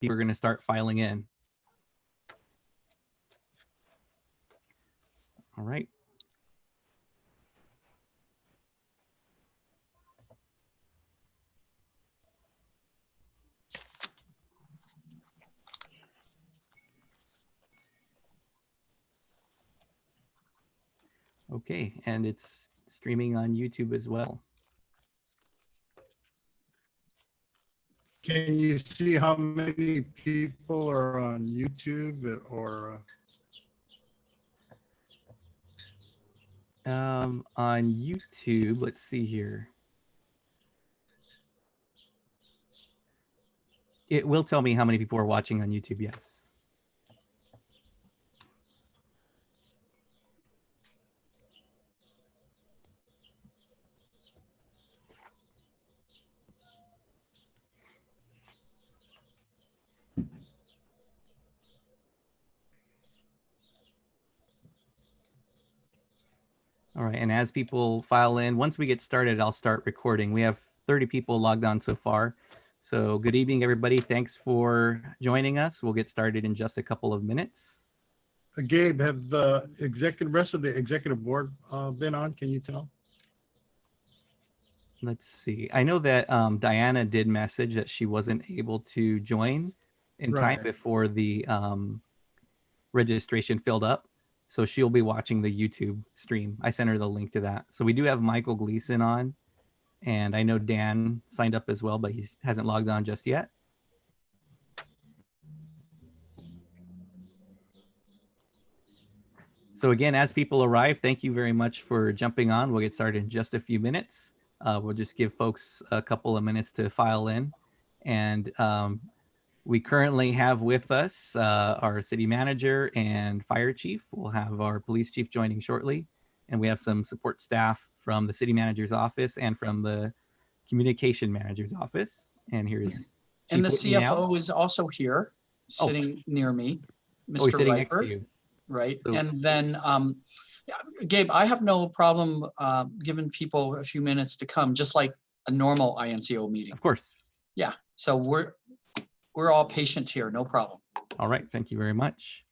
People are going to start filing in. All right. Okay, and it's streaming on YouTube as well. Can you see how many people are on YouTube or? On YouTube, let's see here. It will tell me how many people are watching on YouTube, yes. All right, and as people file in, once we get started, I'll start recording. We have 30 people logged on so far. So good evening, everybody. Thanks for joining us. We'll get started in just a couple of minutes. Gabe, have the rest of the executive board been on? Can you tell? Let's see. I know that Diana did message that she wasn't able to join in time before the registration filled up. So she'll be watching the YouTube stream. I sent her the link to that. So we do have Michael Gleason on. And I know Dan signed up as well, but he hasn't logged on just yet. So again, as people arrive, thank you very much for jumping on. We'll get started in just a few minutes. We'll just give folks a couple of minutes to file in. And we currently have with us our city manager and fire chief. We'll have our police chief joining shortly. And we have some support staff from the city manager's office and from the communication manager's office. And here's Chief and the Whitney CFO now. is also here, sitting near me, Oh, he's Mr. sitting next to Riper. you. Right. So, and then, Gabe, I have no problem giving people a few minutes to come, just like a normal INCO meeting. of course. Yeah. So we're all patient here. No problem. All right. Thank you very much.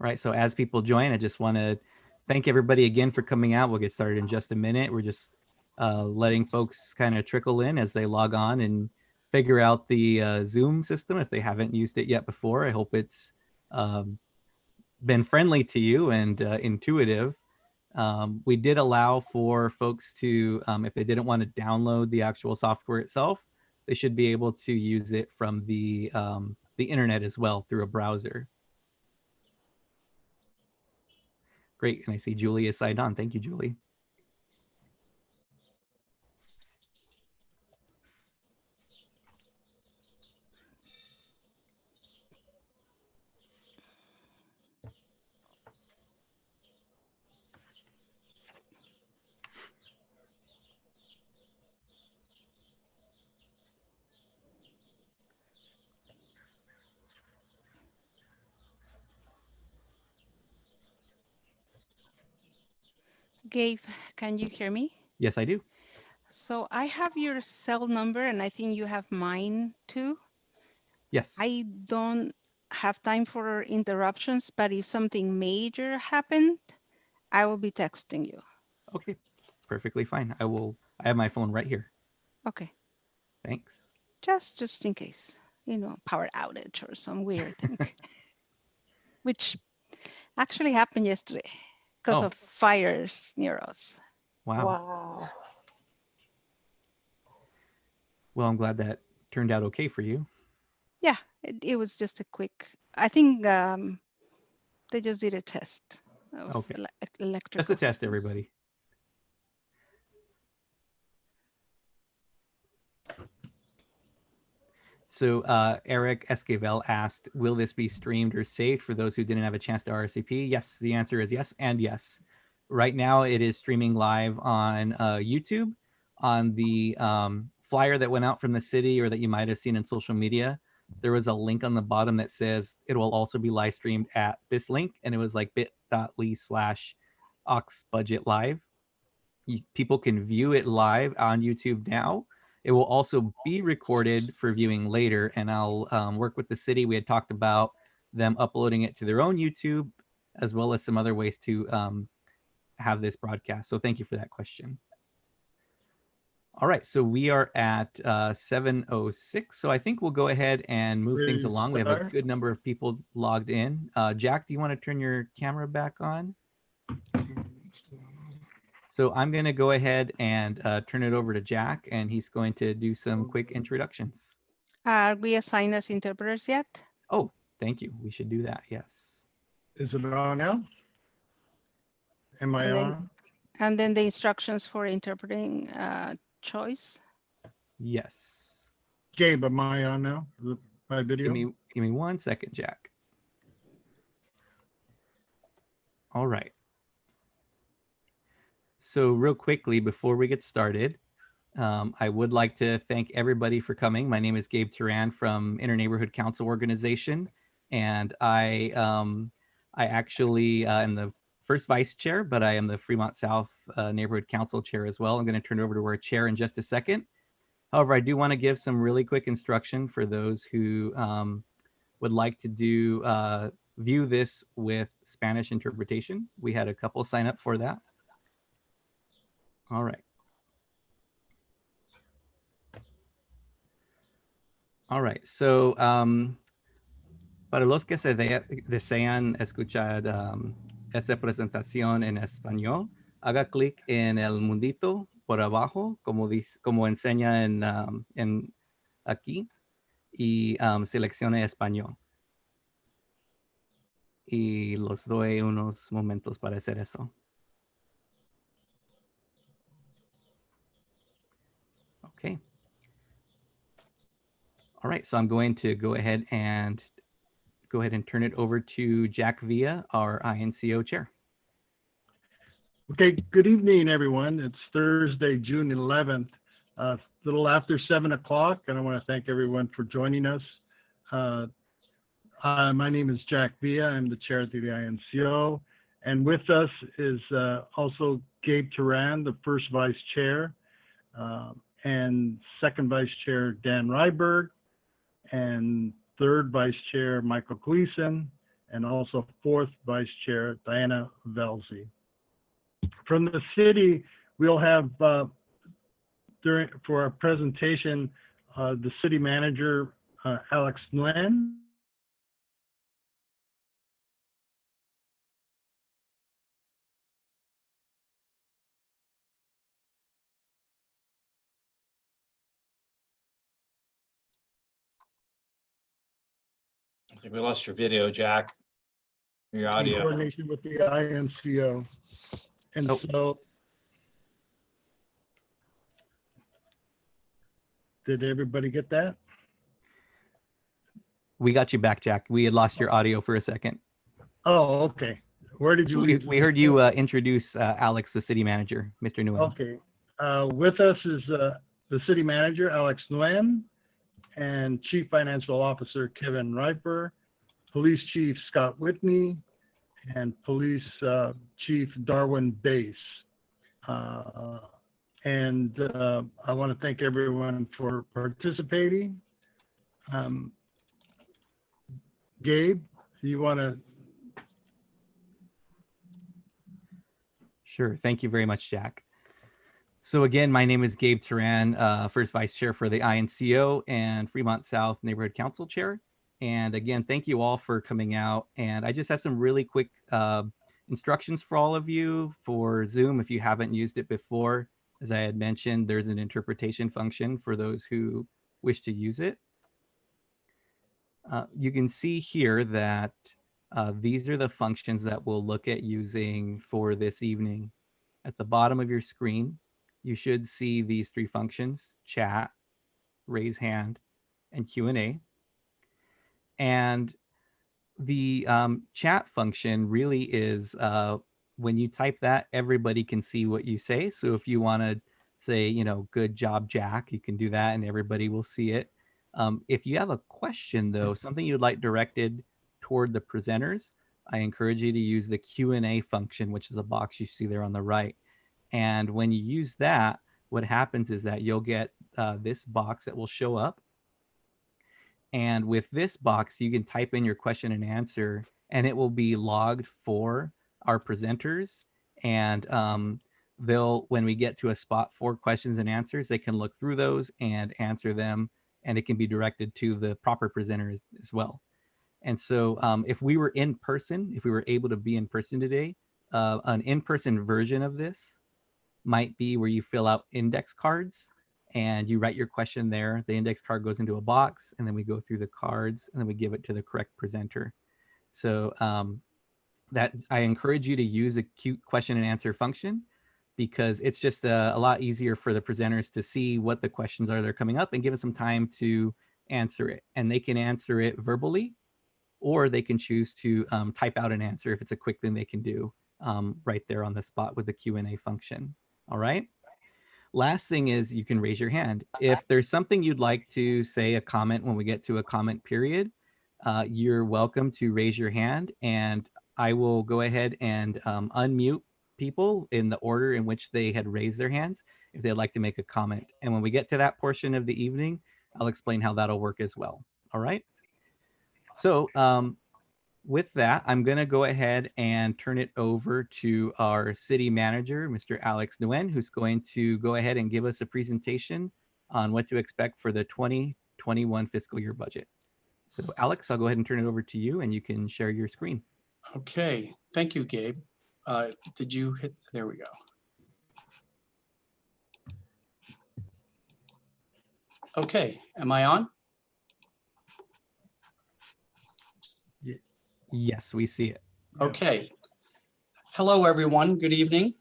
Right. So as people join, I just want to thank everybody again for coming out. We'll get started in just a minute. We're just letting folks kind of trickle in as they log on and figure out the Zoom system if they haven't used it yet before. I hope it's been friendly to you and intuitive. We did allow for folks to, if they didn't want to download the actual software itself, they should be able to use it from the internet as well through a browser. Great, and I see Julie is signed on. Thank you, Julie. Gabe, can you hear me? Yes, I do. So I have your cell number and I think you have mine too. Yes. I don't have time for interruptions, but if something major happened, I will be texting you. Okay, perfectly fine. I have my phone right here. Okay, Thanks. just in case, power outage or some weird thing, which actually happened yesterday because Oh. of fires near us. Wow. Wow. Well, I'm glad that turned out okay for you. Yeah, it was just a quick, I think they just did a test of Okay. electrical Just a test, systems. everybody. So Eric Esquivel asked, will this be streamed or saved for those who didn't have a chance to RSVP? Yes, the answer is yes and yes. Right now it is streaming live on YouTube. On the flyer that went out from the city or that you might have seen in social media, there was a link on the bottom that says it will also be live streamed at this link. And it was like bit.ly/oxbudgetlive. People can view it live on YouTube now. It will also be recorded for viewing later, and I'll work with the city. We had talked about them uploading it to their own YouTube, as well as some other ways to have this broadcast. So thank you for that question. All right, so we are at 7:06. So I think we'll go ahead and move things along. We have a good number of people logged in. Jack, do you want to turn your camera back on? So I'm going to go ahead and turn it over to Jack, and he's going to do some quick introductions. Are we assigned as interpreters yet? Oh, thank you. We should do that. Yes. Is it on now? Am I on? And then the instructions for interpreting choice. Yes. Gabe, am I on now? My video? Give me 1 second, Jack. All right. So real quickly, before we get started, I would like to thank everybody for coming. My name is Gabe Turan from Interneighborhood Council Organization, and I actually am the first vice chair, but I am the Fremont South Neighborhood Council chair as well. I'm going to turn it over to our chair in just a second. However, I do want to give some really quick instruction for those who would like to view this with Spanish interpretation. We had a couple sign up for that. All right. All right. So para los que desean escuchar esta presentación en español, haga clic en el mundito por abajo, como enseña en aquí, y seleccione español. Y los doy unos momentos para hacer eso. Okay. All right, so I'm going to go ahead and turn it over to Jack Villa, our INCO chair. Okay, good evening, everyone. It's Thursday, June 11th, a little after 7 o'clock, and I want to thank everyone for joining us. My name is Jack Villa. I'm the chair of the INCO, and with us is also Gabe Turan, the first vice chair, and second vice chair, Dan Ryberg, and third vice chair, Michael Gleason, and also fourth vice chair, Diana Velzi. From the city, we'll have, for our presentation, the city manager, Alex Nguyen. I think we lost your video, Jack. Your In audio. coordination with the INCO. And so, did everybody get that? We got you back, Jack. We had lost your audio for a second. Oh, okay. Where did you leave? We heard you introduce Alex, the city manager, Mr. Nguyen. Okay. With us is the city manager, Alex Nguyen, and Chief Financial Officer, Kevin Riper, Police Chief Scott Whitney, and Police Chief Darwin Bass. And I want to thank everyone for participating. Gabe, do you want to? Sure. Thank you very much, Jack. So again, my name is Gabe Turan, First Vice Chair for the INCO and Fremont South Neighborhood Council Chair. And again, thank you all for coming out. And I just have some really quick instructions for all of you for Zoom if you haven't used it before. As I had mentioned, there's an interpretation function for those who wish to use it. You can see here that these are the functions that we'll look at using for this evening. At the bottom of your screen, you should see these three functions: chat, raise hand, and Q&A. And the chat function really is when you type that, everybody can see what you say. So if you want to say, you know, good job, Jack, you can do that and everybody will see it. If you have a question, though, something you'd like directed toward the presenters, I encourage you to use the Q&A function, which is a box you see there on the right. And when you use that, what happens is that you'll get this box that will show up. And with this box, you can type in your question and answer, and it will be logged for our presenters. And they'll, when we get to a spot for questions and answers, they can look through those and answer them, and it can be directed to the proper presenters as well. And so if we were in person, if we were able to be in person today, an in-person version of this might be where you fill out index cards and you write your question there. The index card goes into a box, and then we go through the cards, and then we give it to the correct presenter. So that I encourage you to use a cute question and answer function, because it's just a lot easier for the presenters to see what the questions are that are coming up and give us some time to answer it. And they can answer it verbally, or they can choose to type out an answer if it's a quick thing they can do right there on the spot with the Q&A function. All right. Last thing is you can raise your hand. If there's something you'd like to say, a comment when we get to a comment period, you're welcome to raise your hand, and I will go ahead and unmute people in the order in which they had raised their hands if they'd like to make a comment. And when we get to that portion of the evening, I'll explain how that'll work as well. All right. So with that, I'm going to go ahead and turn it over to our city manager, Mr. Alex Nguyen, who's going to go ahead and give us a presentation on what to expect for the 2021 fiscal year budget. So Alex, I'll go ahead and turn it over to you, and you can share your screen. Okay, thank you, Gabe. Did you hit, there we go. Okay, am I on? Yes, we see it. Okay. Hello, everyone. Good evening.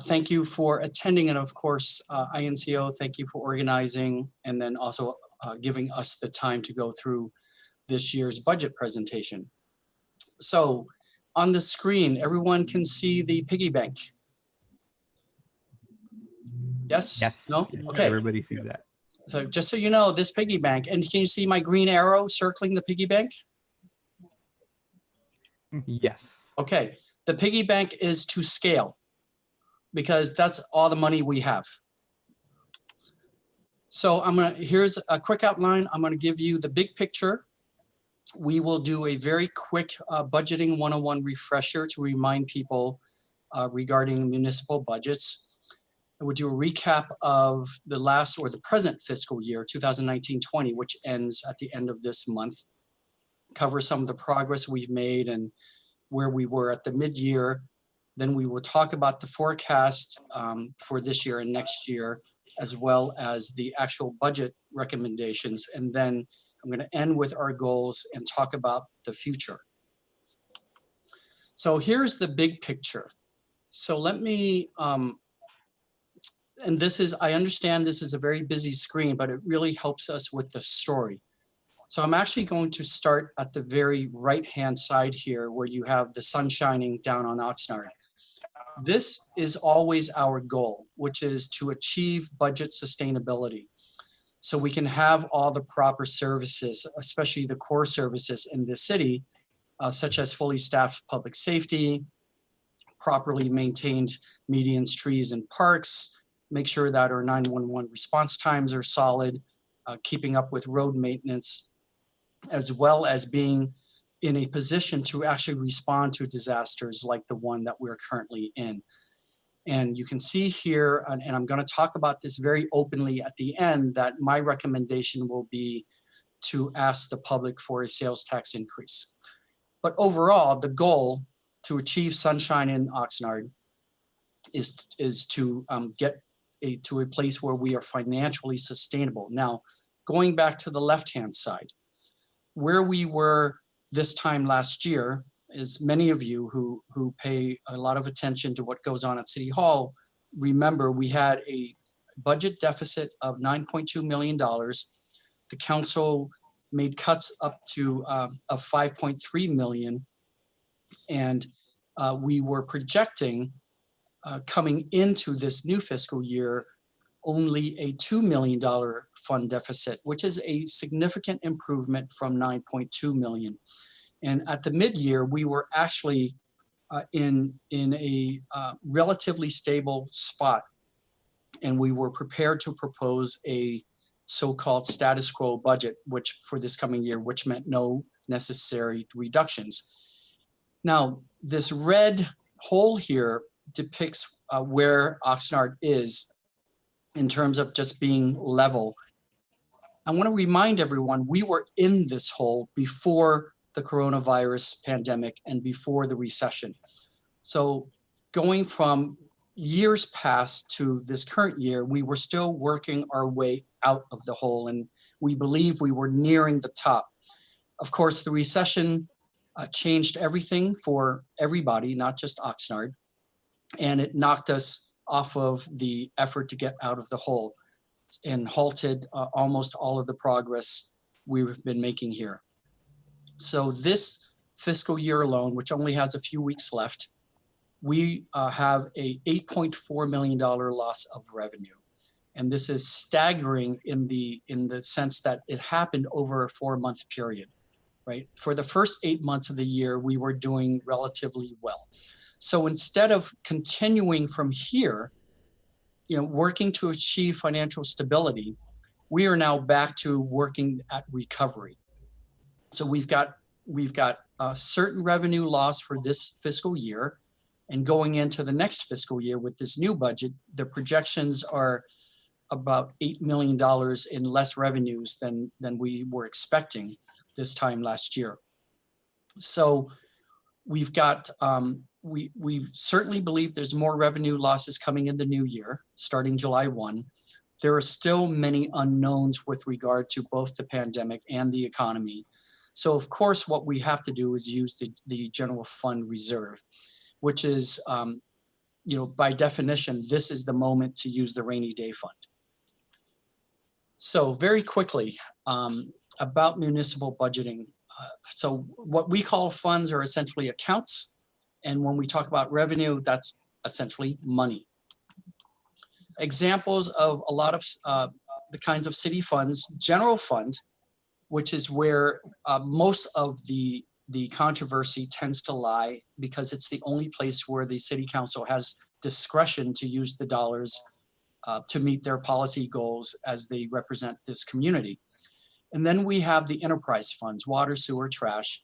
Thank you for attending. And of course, INCO, thank you for organizing and then also giving us the time to go through this year's budget presentation. So on the screen, everyone can see the piggy bank. Yes? Yes. No? Yes, Okay. everybody sees that. So just so you know, this piggy bank, and can you see my green arrow circling the piggy bank? Yes. Okay, the piggy bank is to scale because that's all the money we have. So here's a quick outline. I'm gonna give you the big picture. We will do a very quick budgeting 101 refresher to remind people regarding municipal budgets. And we'll do a recap of the last or the present fiscal year, 2019-20, which ends at the end of this month. Cover some of the progress we've made and where we were at the mid-year. Then we will talk about the forecast for this year and next year, as well as the actual budget recommendations. And then I'm going to end with our goals and talk about the future. So here's the big picture. So let me, and this is, I understand this is a very busy screen, but it really helps us with the story. So I'm actually going to start at the very right-hand side here where you have the sun shining down on Oxnard. This is always our goal, which is to achieve budget sustainability. So we can have all the proper services, especially the core services in the city, such as fully staffed public safety, properly maintained medians, trees, and parks, make sure that our 911 response times are solid, keeping up with road maintenance, as well as being in a position to actually respond to disasters like the one that we're currently in. And you can see here, and I'm going to talk about this very openly at the end, that my recommendation will be to ask the public for a sales tax increase. But overall, the goal to achieve sunshine in Oxnard is to get to a place where we are financially sustainable. Now, going back to the left-hand side, where we were this time last year, is many of you who pay a lot of attention to what goes on at City Hall, remember we had a budget deficit of $9.2 million. The council made cuts up to of 5.3 million. And we were projecting coming into this new fiscal year only a $2 million fund deficit, which is a significant improvement from 9.2 million. And at the mid-year, we were actually in a relatively stable spot, and we were prepared to propose a so-called status quo budget, which for this coming year, which meant no necessary reductions. Now, this red hole here depicts where Oxnard is in terms of just being level. I want to remind everyone, we were in this hole before the coronavirus pandemic and before the recession. So going from years past to this current year, we were still working our way out of the hole, and we believe we were nearing the top. Of course, the recession changed everything for everybody, not just Oxnard, and it knocked us off of the effort to get out of the hole and halted almost all of the progress we've been making here. So this fiscal year alone, which only has a few weeks left, we have a $8.4 million loss of revenue. And this is staggering in the sense that it happened over a 4-month period, right? For the first 8 months of the year, we were doing relatively well. So instead of continuing from here, working to achieve financial stability, we are now back to working at recovery. So we've got a certain revenue loss for this fiscal year, and going into the next fiscal year with this new budget, the projections are about $8 million in less revenues than we were expecting this time last year. So we've got, we certainly believe there's more revenue losses coming in the new year, starting July 1. There are still many unknowns with regard to both the pandemic and the economy. So of course, what we have to do is use the general fund reserve, which is, by definition, this is the moment to use the rainy day fund. So very quickly, about municipal budgeting. So what we call funds are essentially accounts. And when we talk about revenue, that's essentially money. Examples of a lot of the kinds of city funds: general fund, which is where most of the controversy tends to lie, because it's the only place where the city council has discretion to use the dollars to meet their policy goals as they represent this community. And then we have the enterprise funds: water, sewer, trash.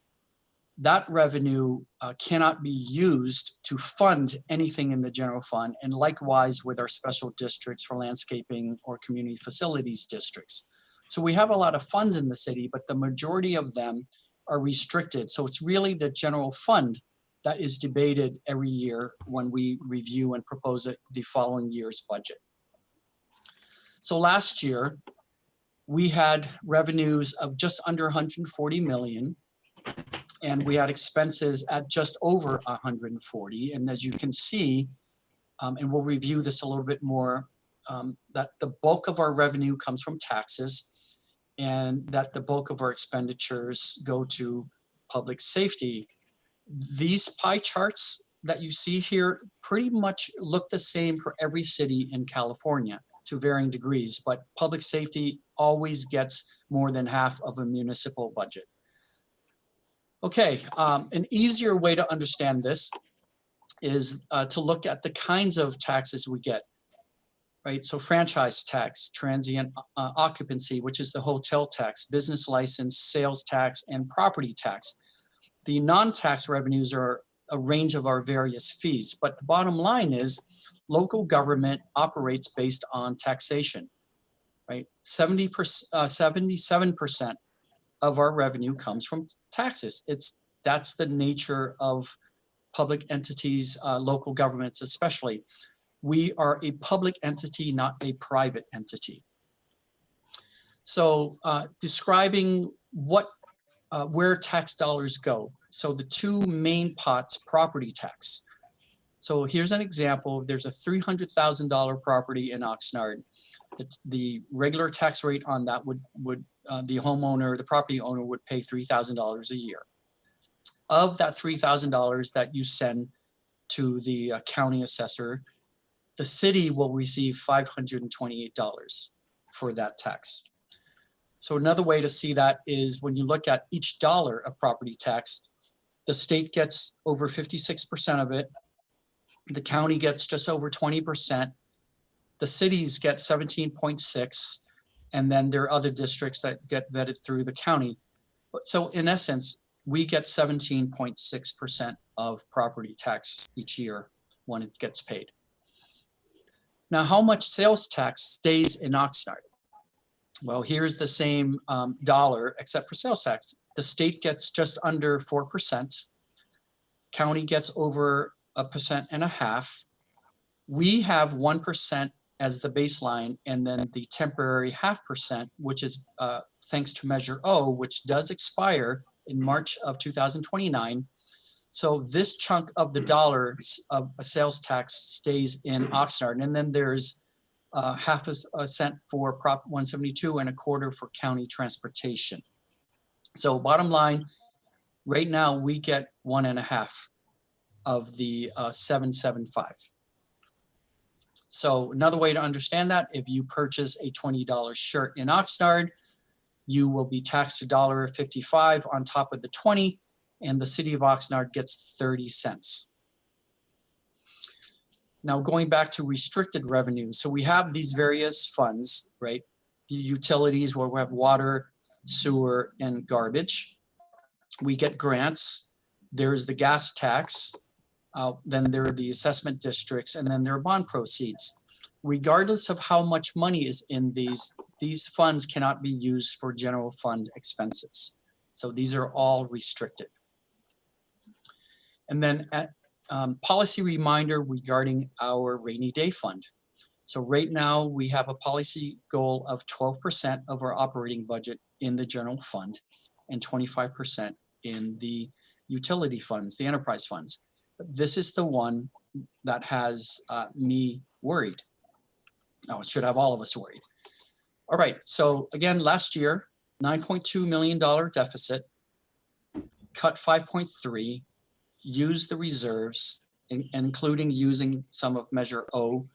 That revenue cannot be used to fund anything in the general fund, and likewise with our special districts for landscaping or community facilities districts. So we have a lot of funds in the city, but the majority of them are restricted. So it's really the general fund that is debated every year when we review and propose the following year's budget. So last year, we had revenues of just under 140 million, and we had expenses at just over 140. And as you can see, and we'll review this a little bit more, that the bulk of our revenue comes from taxes, and that the bulk of our expenditures go to public safety. These pie charts that you see here pretty much look the same for every city in California to varying degrees, but public safety always gets more than half of a municipal budget. Okay, an easier way to understand this is to look at the kinds of taxes we get, right? So franchise tax, transient occupancy, which is the hotel tax, business license, sales tax, and property tax. The non-tax revenues are a range of our various fees, but the bottom line is local government operates based on taxation, right? 77% of our revenue comes from taxes. That's the nature of public entities, local governments especially. We are a public entity, not a private entity. So describing where tax dollars go. So the two main pots, property tax. So here's an example. There's a $300,000 property in Oxnard. The regular tax rate on that would the homeowner, the property owner would pay $3,000 a year. Of that $3,000 that you send to the county assessor, the city will receive $528 for that tax. So another way to see that is when you look at each dollar of property tax, the state gets over 56% of it. The county gets just over 20%. The cities get 17.6%. And then there are other districts that get vetted through the county. So in essence, we get 17.6% of property tax each year when it gets paid. Now, how much sales tax stays in Oxnard? Well, here's the same dollar except for sales tax. The state gets just under 4%. County gets over 1.5%. We have 1% as the baseline, and then the temporary 0.5%, which is thanks to Measure O, which does expire in March of 2029. So this chunk of the dollars of a sales tax stays in Oxnard, and then there's 0.5 cent for Prop 172 and 1/4 for county transportation. So bottom line, right now we get 1.5 of the 775. So another way to understand that, if you purchase a $20 shirt in Oxnard, you will be taxed $1.55 on top of the 20, and the city of Oxnard gets 30 cents. Now going back to restricted revenue. So we have these various funds, right? The utilities where we have water, sewer, and garbage. We get grants. There's the gas tax. Then there are the assessment districts, and then there are bond proceeds. Regardless of how much money is in these funds cannot be used for general fund expenses. So these are all restricted. And then policy reminder regarding our rainy day fund. So right now we have a policy goal of 12% of our operating budget in the general fund and 25% in the utility funds, the enterprise funds. This is the one that has me worried. Oh, it should have all of us worried. All right, so again, last year, $9.2 million deficit, cut 5.3, used the reserves, including using some of Measure O,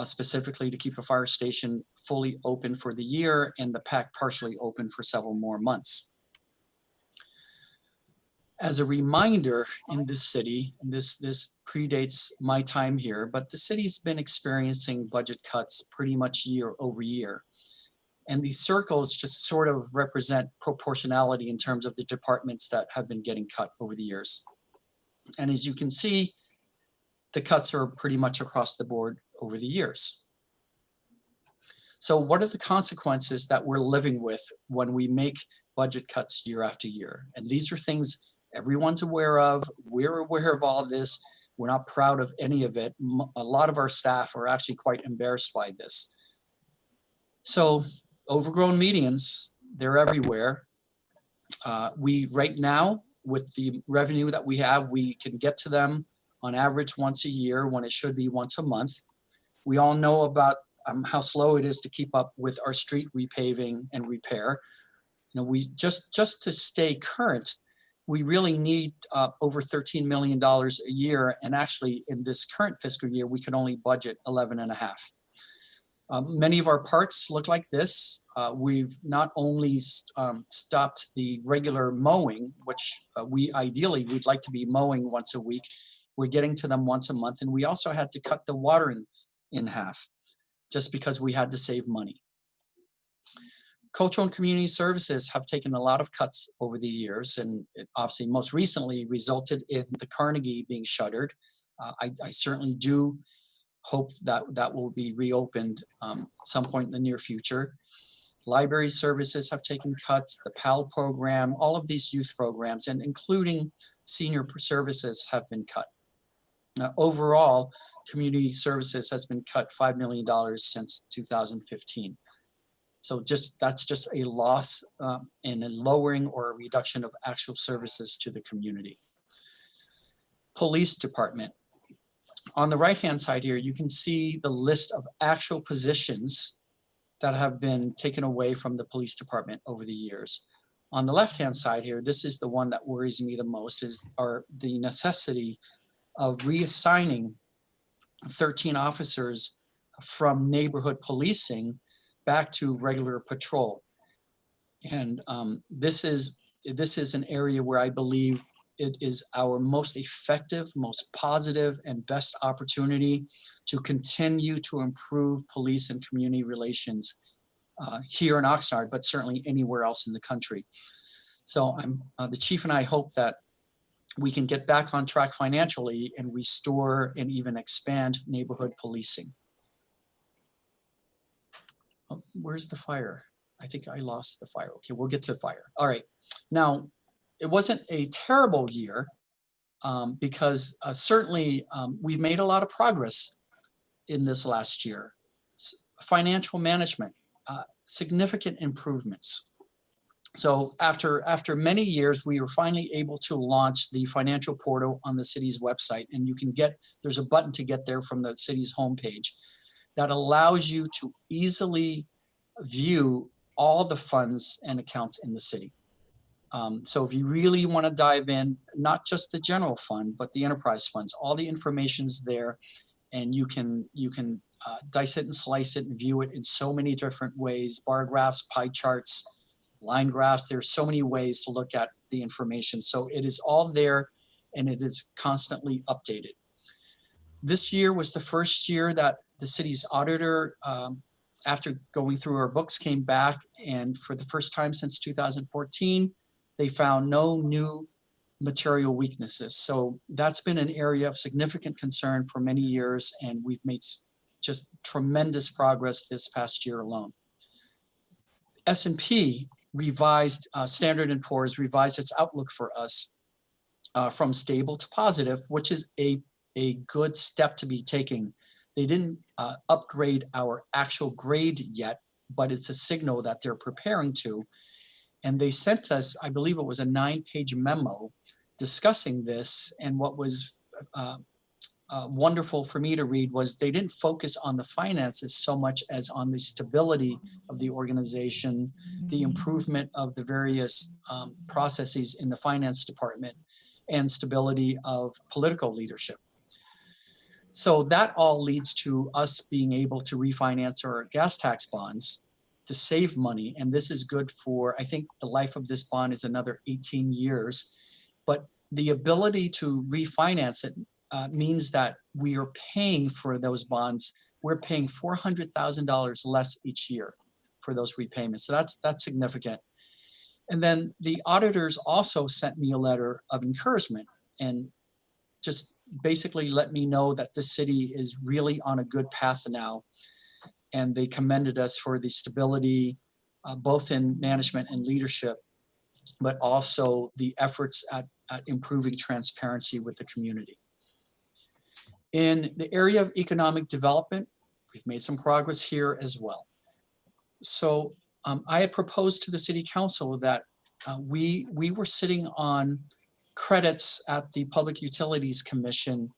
specifically to keep a fire station fully open for the year and the PAC partially open for several more months. As a reminder, in this city, this predates my time here, but the city's been experiencing budget cuts pretty much year over year. And these circles just sort of represent proportionality in terms of the departments that have been getting cut over the years. And as you can see, the cuts are pretty much across the board over the years. So what are the consequences that we're living with when we make budget cuts year after year? And these are things everyone's aware of. We're aware of all of this. We're not proud of any of it. A lot of our staff are actually quite embarrassed by this. So overgrown medians, they're everywhere. We right now, with the revenue that we have, we can get to them on average once a year when it should be once a month. We all know about how slow it is to keep up with our street repaving and repair. You know, we just to stay current, we really need over $13 million a year. And actually in this current fiscal year, we can only budget 11.5. Many of our parks look like this. We've not only stopped the regular mowing, which we'd like to be mowing once a week. We're getting to them once a month. And we also had to cut the watering in half just because we had to save money. Cultural and community services have taken a lot of cuts over the years, and it obviously most recently resulted in the Carnegie being shuttered. I certainly do hope that that will be reopened some point in the near future. Library services have taken cuts, the PAL program, all of these youth programs, and including senior services have been cut. Now, overall, community services has been cut $5 million since 2015. So that's just a loss and a lowering or a reduction of actual services to the community. Police department. On the right-hand side here, you can see the list of actual positions that have been taken away from the police department over the years. On the left-hand side here, this is the one that worries me the most, is the necessity of reassigning 13 officers from neighborhood policing back to regular patrol. And this is an area where I believe it is our most effective, most positive, and best opportunity to continue to improve police and community relations here in Oxnard, but certainly anywhere else in the country. So the chief and I hope that we can get back on track financially and restore and even expand neighborhood policing. Oh, where's the fire? I think I lost the fire. Okay, we'll get to fire. All right. Now, it wasn't a terrible year because certainly we've made a lot of progress in this last year. Financial management, significant improvements. So after many years, we were finally able to launch the financial portal on the city's website, and you can there's a button to get there from the city's homepage that allows you to easily view all the funds and accounts in the city. So if you really want to dive in, not just the general fund, but the enterprise funds, all the information's there, and you can dice it and slice it and view it in so many different ways: bar graphs, pie charts, line graphs. There's so many ways to look at the information. So it is all there, and it is constantly updated. This year was the first year that the city's auditor, after going through our books, came back, and for the first time since 2014, they found no new material weaknesses. So that's been an area of significant concern for many years, and we've made just tremendous progress this past year alone. S&P revised, Standard & Poor's revised its outlook for us from stable to positive, which is a good step to be taking. They didn't upgrade our actual grade yet, but it's a signal that they're preparing to. And they sent us, I believe it was a 9-page memo discussing this. And what was wonderful for me to read was they didn't focus on the finances so much as on the stability of the organization, the improvement of the various processes in the finance department, and stability of political leadership. So that all leads to us being able to refinance our gas tax bonds to save money. And this is good for, I think the life of this bond is another 18 years. But the ability to refinance it means that we are paying for those bonds. We're paying $400,000 less each year for those repayments. So that's significant. And then the auditors also sent me a letter of encouragement and just basically let me know that this city is really on a good path now. And they commended us for the stability, both in management and leadership, but also the efforts at improving transparency with the community. In the area of economic development, we've made some progress here as well. So I had proposed to the City Council that we were sitting on credits at the Public Utilities Commission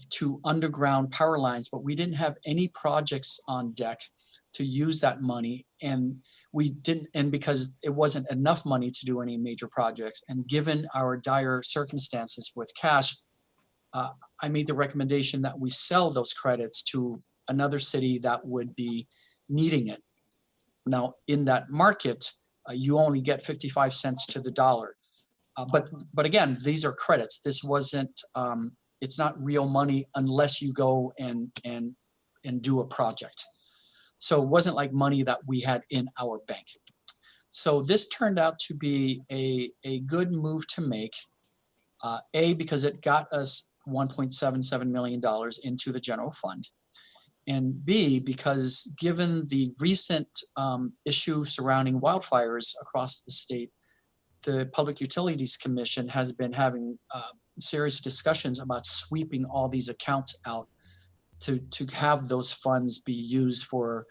to underground power lines, but we didn't have any projects on deck to use that money, and we didn't, and because it wasn't enough money to do any major projects, and given our dire circumstances with cash, I made the recommendation that we sell those credits to another city that would be needing it. Now, in that market, you only get 55 cents to the dollar. But again, these are credits. This wasn't it's not real money unless you go and do a project. So it wasn't like money that we had in our bank. So this turned out to be a good move to make. A, because it got us $1.77 million into the general fund. And B, because given the recent issue surrounding wildfires across the state, the Public Utilities Commission has been having serious discussions about sweeping all these accounts out to have those funds be used for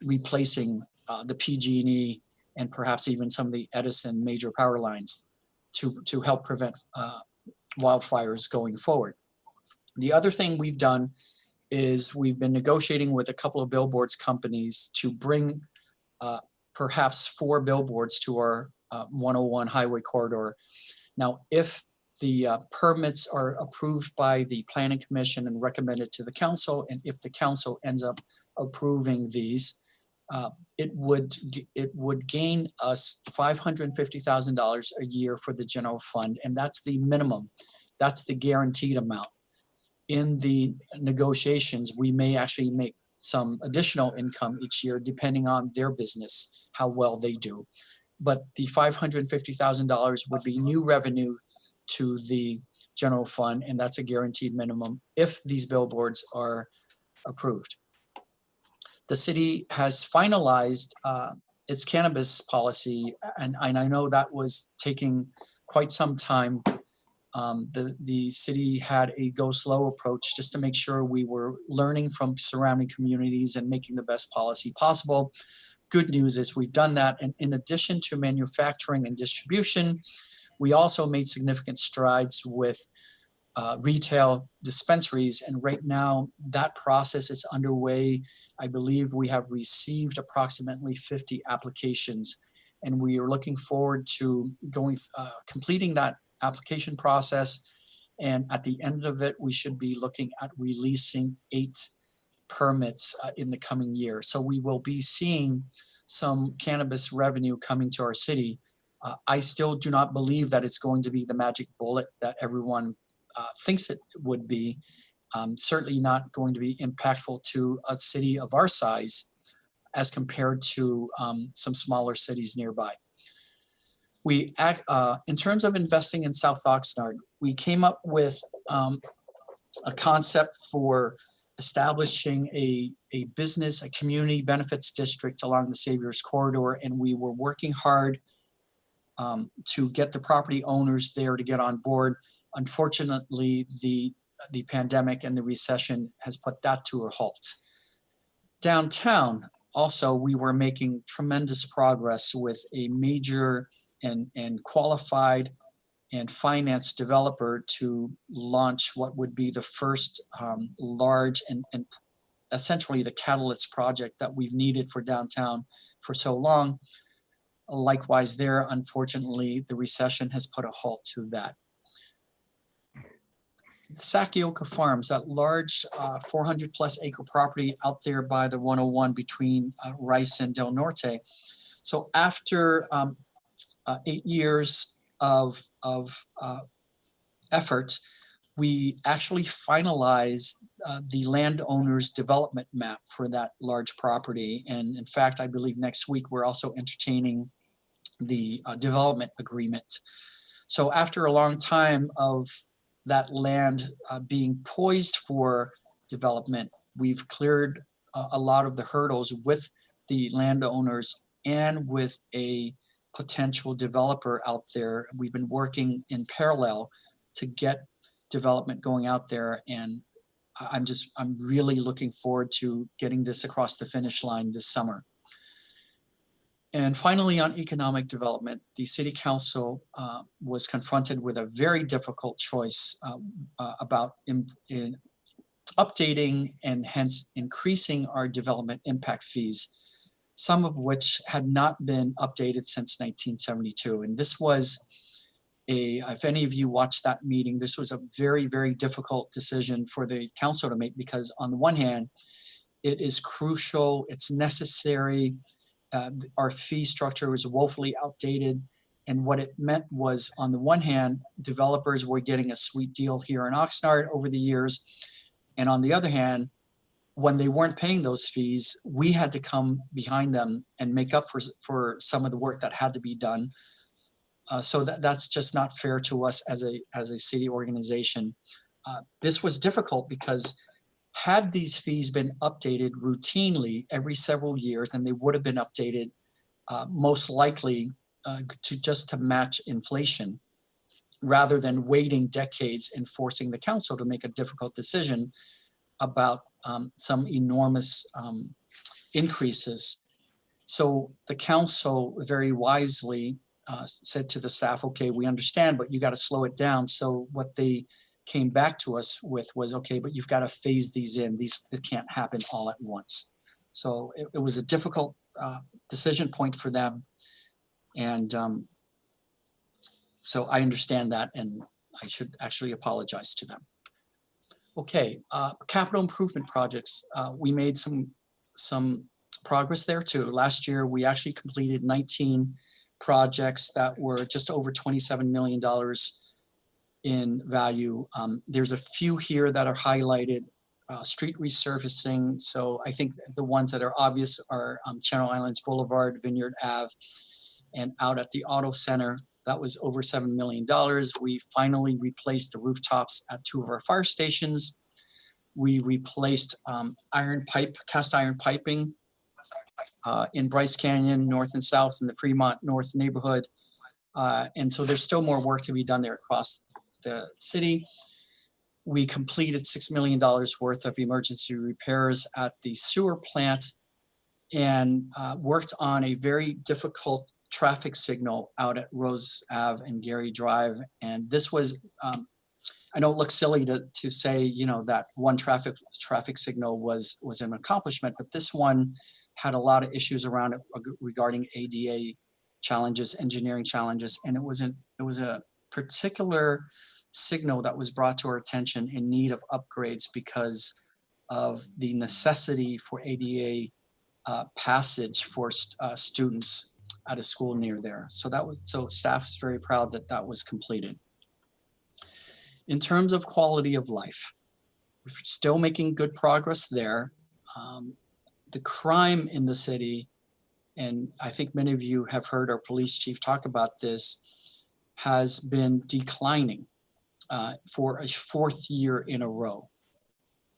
replacing the PG&E and perhaps even some of the Edison major power lines to help prevent wildfires going forward. The other thing we've done is we've been negotiating with a couple of billboards companies to bring perhaps 4 billboards to our 101 highway corridor. Now, if the permits are approved by the Planning Commission and recommended to the council, and if the council ends up approving these, it would gain us $550,000 a year for the general fund, and that's the minimum. That's the guaranteed amount. In the negotiations, we may actually make some additional income each year depending on their business, how well they do. But the $550,000 would be new revenue to the general fund, and that's a guaranteed minimum if these billboards are approved. The city has finalized its cannabis policy, and I know that was taking quite some time. The city had a go slow approach just to make sure we were learning from surrounding communities and making the best policy possible. Good news is we've done that, and in addition to manufacturing and distribution, we also made significant strides with retail dispensaries, and right now that process is underway. I believe we have received approximately 50 applications, and we are looking forward to completing that application process, and at the end of it we should be looking at releasing 8 permits in the coming year. So we will be seeing some cannabis revenue coming to our city. I still do not believe that it's going to be the magic bullet that everyone thinks it would be. Certainly not going to be impactful to a city of our size as compared to some smaller cities nearby. We in terms of investing in South Oxnard, we came up with a concept for establishing a business, a community benefits district along the Savior's Corridor, and we were working hard to get the property owners there to get on board. Unfortunately, the pandemic and the recession has put that to a halt. Downtown, also, we were making tremendous progress with a major and qualified and financed developer to launch what would be the first large and essentially the catalyst project that we've needed for downtown for so long. Likewise there, unfortunately, the recession has put a halt to that. Sakioka Farms, that large 400+ acre property out there by the 101 between Rice and Del Norte. So after 8 years of effort, we actually finalized the landowner's development map for that large property. And in fact, I believe next week we're also entertaining the development agreement. So after a long time of that land being poised for development, we've cleared a lot of the hurdles with the landowners and with a potential developer out there. We've been working in parallel to get development going out there, and I'm really looking forward to getting this across the finish line this summer. And finally, on economic development, the City Council was confronted with a very difficult choice about in updating and hence increasing our development impact fees, some of which had not been updated since 1972. And this was if any of you watched that meeting, this was a very, very difficult decision for the council to make, because on the one hand, it is crucial, it's necessary. Our fee structure was woefully outdated, And what it meant was, on the one hand, developers were getting a sweet deal here in Oxnard over the years. And on the other hand, when they weren't paying those fees, we had to come behind them and make up for some of the work that had to be done. So that's just not fair to us as a city organization. This was difficult because had these fees been updated routinely every several years, and they would have been updated most likely to match inflation, rather than waiting decades and forcing the council to make a difficult decision about some enormous increases. So the council very wisely said to the staff, okay, we understand, but you got to slow it down. So what they came back to us with was, okay, but you've got to phase these in. These can't happen all at once. So it was a difficult decision point for them. And so I understand that, and I should actually apologize to them. Okay, capital improvement projects. We made some progress there too. Last year, we actually completed 19 projects that were just over $27 million in value. There's a few here that are highlighted. Street resurfacing. So I think the ones that are obvious are Channel Islands Boulevard, Vineyard Ave, and out at the Auto Center. That was over $7 million. We finally replaced the rooftops at 2 of our fire stations. We replaced cast iron piping in Bryce Canyon, North and South, in the Fremont North neighborhood. And so there's still more work to be done there across the city. We completed $6 million worth of emergency repairs at the sewer plant, and worked on a very difficult traffic signal out at Rose Ave and Gary Drive. And this was, I know it looks silly to say, you know, that one traffic signal was an accomplishment, but this one had a lot of issues around it regarding ADA challenges, engineering challenges, and it was a particular signal that was brought to our attention in need of upgrades because of the necessity for ADA passage for students at a school near there. So staff is very proud that that was completed. In terms of quality of life, we're still making good progress there. The crime in the city, and I think many of you have heard our police chief talk about this, has been declining for a 4th year in a row.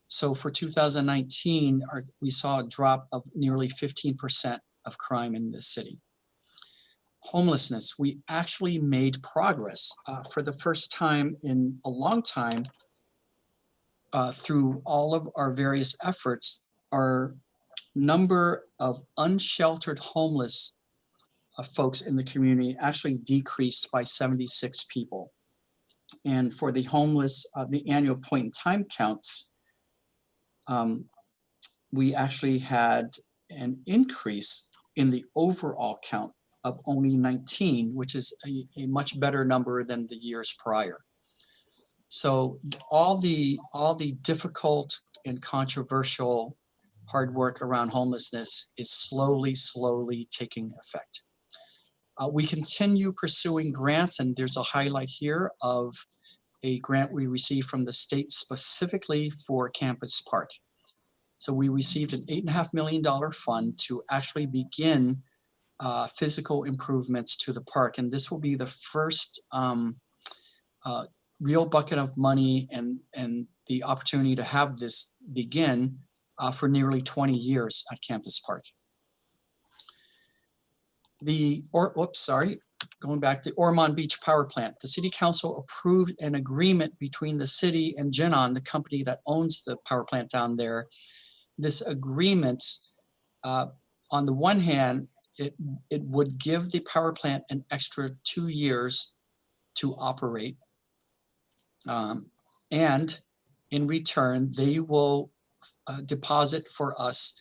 So for 2019, we saw a drop of nearly 15% of crime in the city. Homelessness, we actually made progress for the first time in a long time through all of our various efforts. Our number of unsheltered homeless folks in the community actually decreased by 76 people. And for the homeless, the annual point in time counts, we actually had an increase in the overall count of only 19, which is a much better number than the years prior. So all the difficult and controversial hard work around homelessness is slowly taking effect. We continue pursuing grants, and there's a highlight here of a grant we received from the state specifically for Campus Park. So we received an $8.5 million fund to actually begin physical improvements to the park. And this will be the first real bucket of money and the opportunity to have this begin for nearly 20 years at Campus Park. Going back, the Ormond Beach Power Plant. The City Council approved an agreement between the city and Genon, the company that owns the power plant down there. This agreement, on the one hand, it would give the power plant an extra 2 years to operate. And in return, they will deposit for us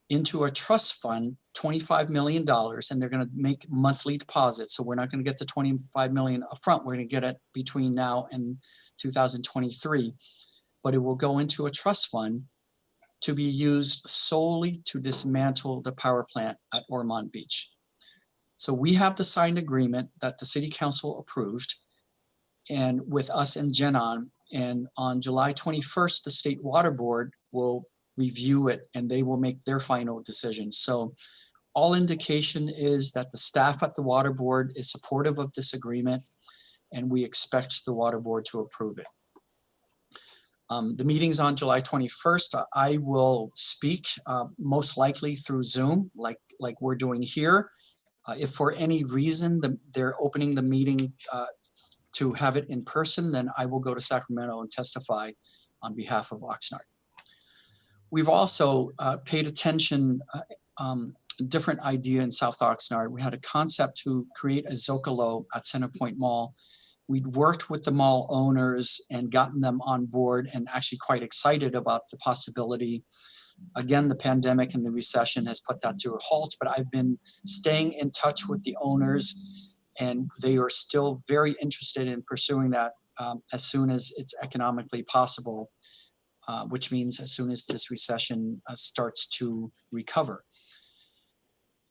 into a trust fund $25 million, and they're going to make monthly deposits. So we're not going to get the $25 million upfront. We're going to get it between now and 2023, but it will go into a trust fund to be used solely to dismantle the power plant at Ormond Beach. So we have the signed agreement that the city council approved and with us and GenOn. And on July 21st, the State Water Board will review it and they will make their final decision. So all indication is that the staff at the Water Board is supportive of this agreement and we expect the Water Board to approve it. The meeting's on July 21st. I will speak most likely through Zoom like we're doing here. If for any reason they're opening the meeting to have it in person, then I will go to Sacramento and testify on behalf of Oxnard. We've also paid attention, different idea in South Oxnard. We had a concept to create a Zocalo at Centerpoint Mall. We'd worked with the mall owners and gotten them on board and actually quite excited about the possibility. Again, the pandemic and the recession has put that to a halt, but I've been staying in touch with the owners and they are still very interested in pursuing that as soon as it's economically possible, which means as soon as this recession starts to recover.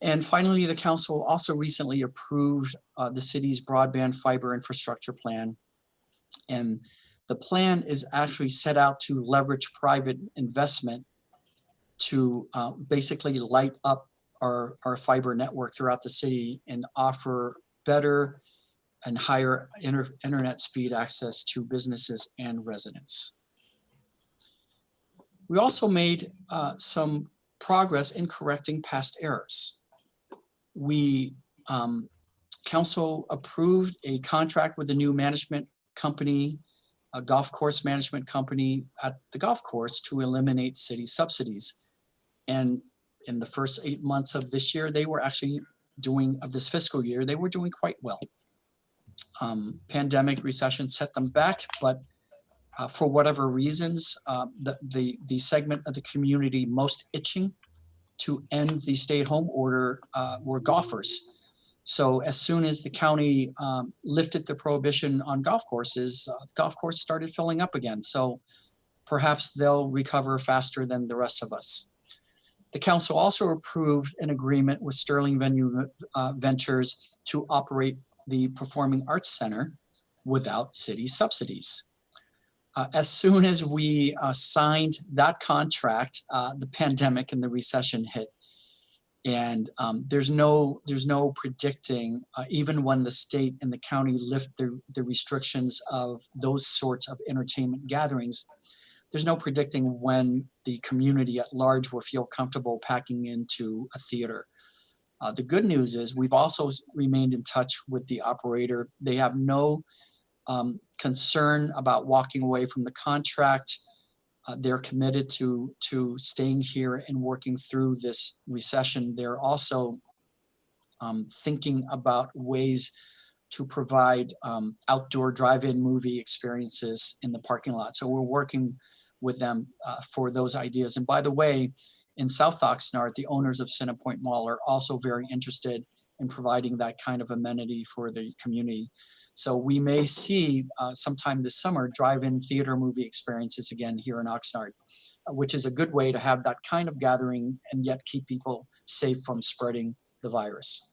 And finally, the council also recently approved the city's broadband fiber infrastructure plan. And the plan is actually set out to leverage private investment to basically light up our fiber network throughout the city and offer better and higher internet speed access to businesses and residents. We also made some progress in correcting past errors. We, council approved a contract with a new management company, a golf course management company at the golf course to eliminate city subsidies. And in the first 8 months of this year, they were actually doing, of this fiscal year, they were doing quite well. Pandemic recession set them back, but for whatever reasons, the segment of the community most itching to end the stay-at-home order were golfers. So as soon as the county lifted the prohibition on golf courses, the golf course started filling up again. So perhaps they'll recover faster than the rest of us. The council also approved an agreement with Sterling Venue Ventures to operate the Performing Arts Center without city subsidies. As soon as we signed that contract, the pandemic and the recession hit. And there's no predicting, even when the state and the county lift the restrictions of those sorts of entertainment gatherings, there's no predicting when the community at large will feel comfortable packing into a theater. The good news is we've also remained in touch with the operator. They have no concern about walking away from the contract. They're committed to staying here and working through this recession. They're also thinking about ways to provide outdoor drive-in movie experiences in the parking lot. So we're working with them for those ideas. And by the way, in South Oxnard, the owners of Centerpoint Mall are also very interested in providing that kind of amenity for the community. So we may see sometime this summer drive-in theater movie experiences again here in Oxnard, which is a good way to have that kind of gathering and yet keep people safe from spreading the virus.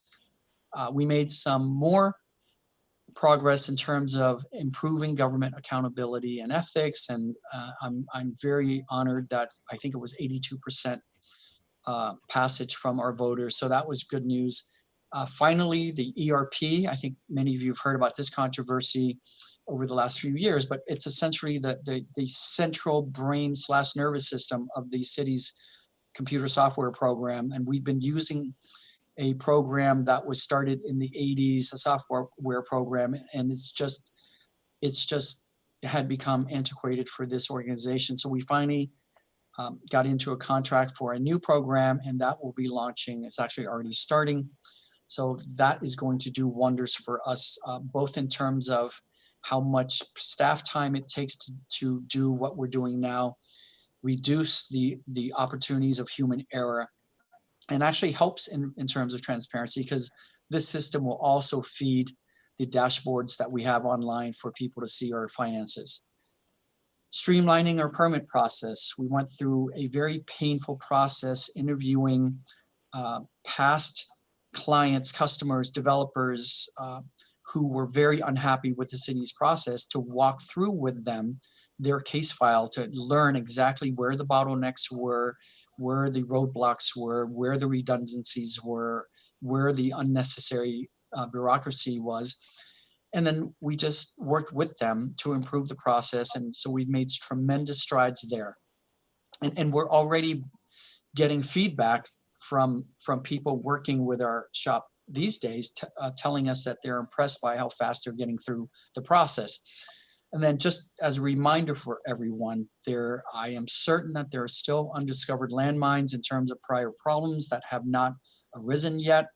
We made some more progress in terms of improving government accountability and ethics, and I'm very honored that I think it was 82% passage from our voters, so that was good news. Finally, the ERP, I think many of you have heard about this controversy over the last few years, but it's essentially the central brain / nervous system of the city's computer software program. And we've been using a program that was started in the 80s, a software program, and it's just had become antiquated for this organization. So we finally got into a contract for a new program, and that will be launching. It's actually already starting. So that is going to do wonders for us, both in terms of how much staff time it takes to do what we're doing now, reduce the opportunities of human error, and actually helps in terms of transparency, because this system will also feed the dashboards that we have online for people to see our finances. Streamlining our permit process. We went through a very painful process interviewing past clients, customers, developers who were very unhappy with the city's process to walk through with them their case file to learn exactly where the bottlenecks were, where the roadblocks were, where the redundancies were, where the unnecessary bureaucracy was. And then we just worked with them to improve the process. And so we've made tremendous strides there. And we're already getting feedback from people working with our shop these days, telling us that they're impressed by how fast they're getting through the process. And then just as a reminder for everyone, I am certain that there are still undiscovered landmines in terms of prior problems that have not arisen yet.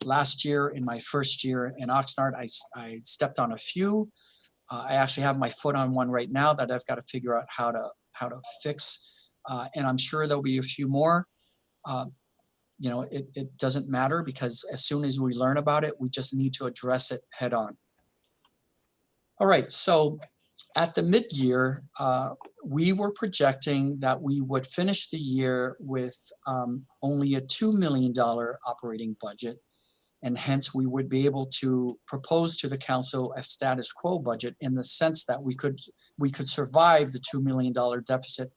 Last year, in my first year in Oxnard, I stepped on a few. I actually have my foot on one right now that I've got to figure out how to fix. And I'm sure there'll be a few more. You know, it doesn't matter, because as soon as we learn about it, we just need to address it head on. All right, so at the mid-year, we were projecting that we would finish the year with only a $2 million operating budget, and hence we would be able to propose to the council a status quo budget, in the sense that we could survive the $2 million deficit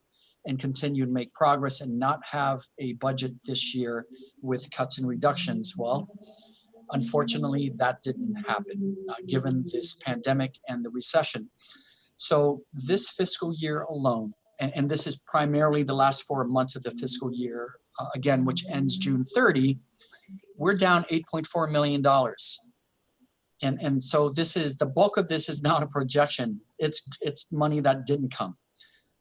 and continue to make progress and not have a budget this year with cuts and reductions. Well, unfortunately, that didn't happen given this pandemic and the recession. So this fiscal year alone, and this is primarily the last 4 months of the fiscal year, again, which ends June 30, we're down $8.4 million. And so the bulk of this is not a projection. It's money that didn't come.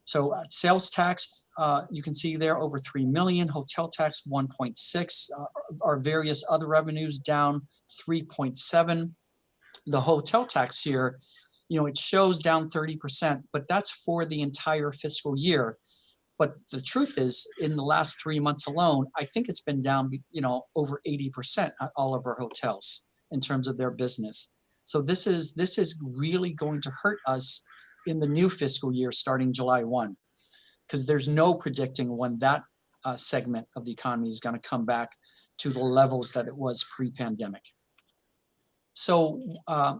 So sales tax, you can see there over 3 million, hotel tax 1.6, our various other revenues down 3.7. The hotel tax here, you know, it shows down 30%, but that's for the entire fiscal year. But the truth is, in the last 3 months alone, I think it's been down, you know, over 80% at all of our hotels in terms of their business. So this is really going to hurt us in the new fiscal year starting July 1, because there's no predicting when that segment of the economy is going to come back to the levels that it was pre-pandemic. So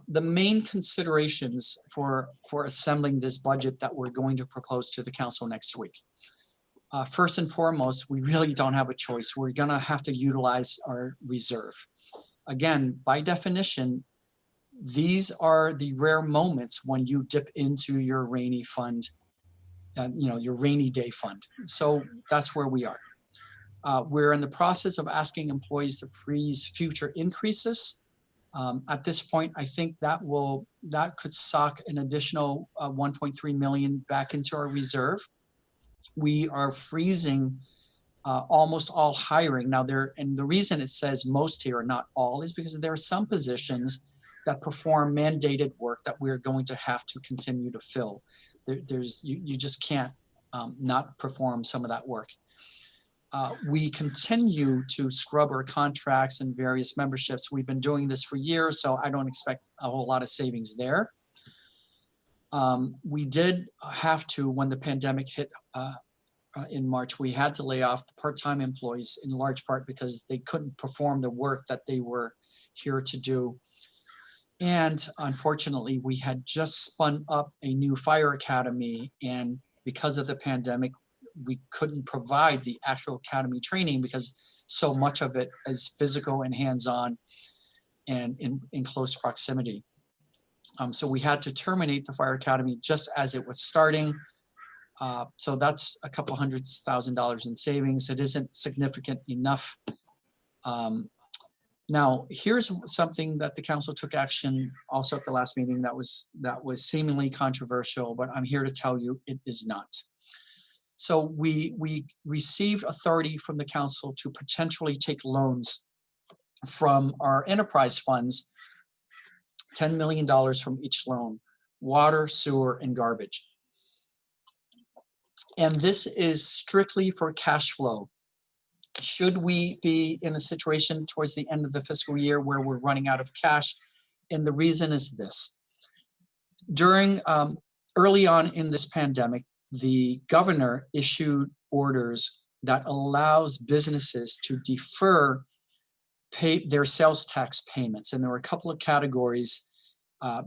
the main considerations for assembling this budget that we're going to propose to the council next week. First and foremost, we really don't have a choice. We're going to have to utilize our reserve. Again, by definition, these are the rare moments when you dip into your rainy fund, you know, your rainy day fund. So that's where we are. We're in the process of asking employees to freeze future increases. At this point, I think that could sock an additional 1.3 million back into our reserve. We are freezing almost all hiring. Now and the reason it says most here, not all, is because there are some positions that perform mandated work that we're going to have to continue to fill. You just can't not perform some of that work. We continue to scrub our contracts and various memberships. We've been doing this for years, so I don't expect a whole lot of savings there. We did have to, when the pandemic hit in March, we had to lay off the part-time employees in large part because they couldn't perform the work that they were here to do. And unfortunately, we had just spun up a new fire academy, and because of the pandemic, we couldn't provide the actual academy training because so much of it is physical and hands-on and in close proximity. So we had to terminate the fire academy just as it was starting. So that's a couple $100,000 in savings. It isn't significant enough. Now, here's something that the council took action also at the last meeting that was seemingly controversial, but I'm here to tell you it is not. So we received authority from the council to potentially take loans from our enterprise funds, $10 million from each loan, water, sewer, and garbage. And this is strictly for cash flow. Should we be in a situation towards the end of the fiscal year where we're running out of cash? And the reason is this. During early on in this pandemic, the governor issued orders that allows businesses to defer pay their sales tax payments. And there were a couple of categories,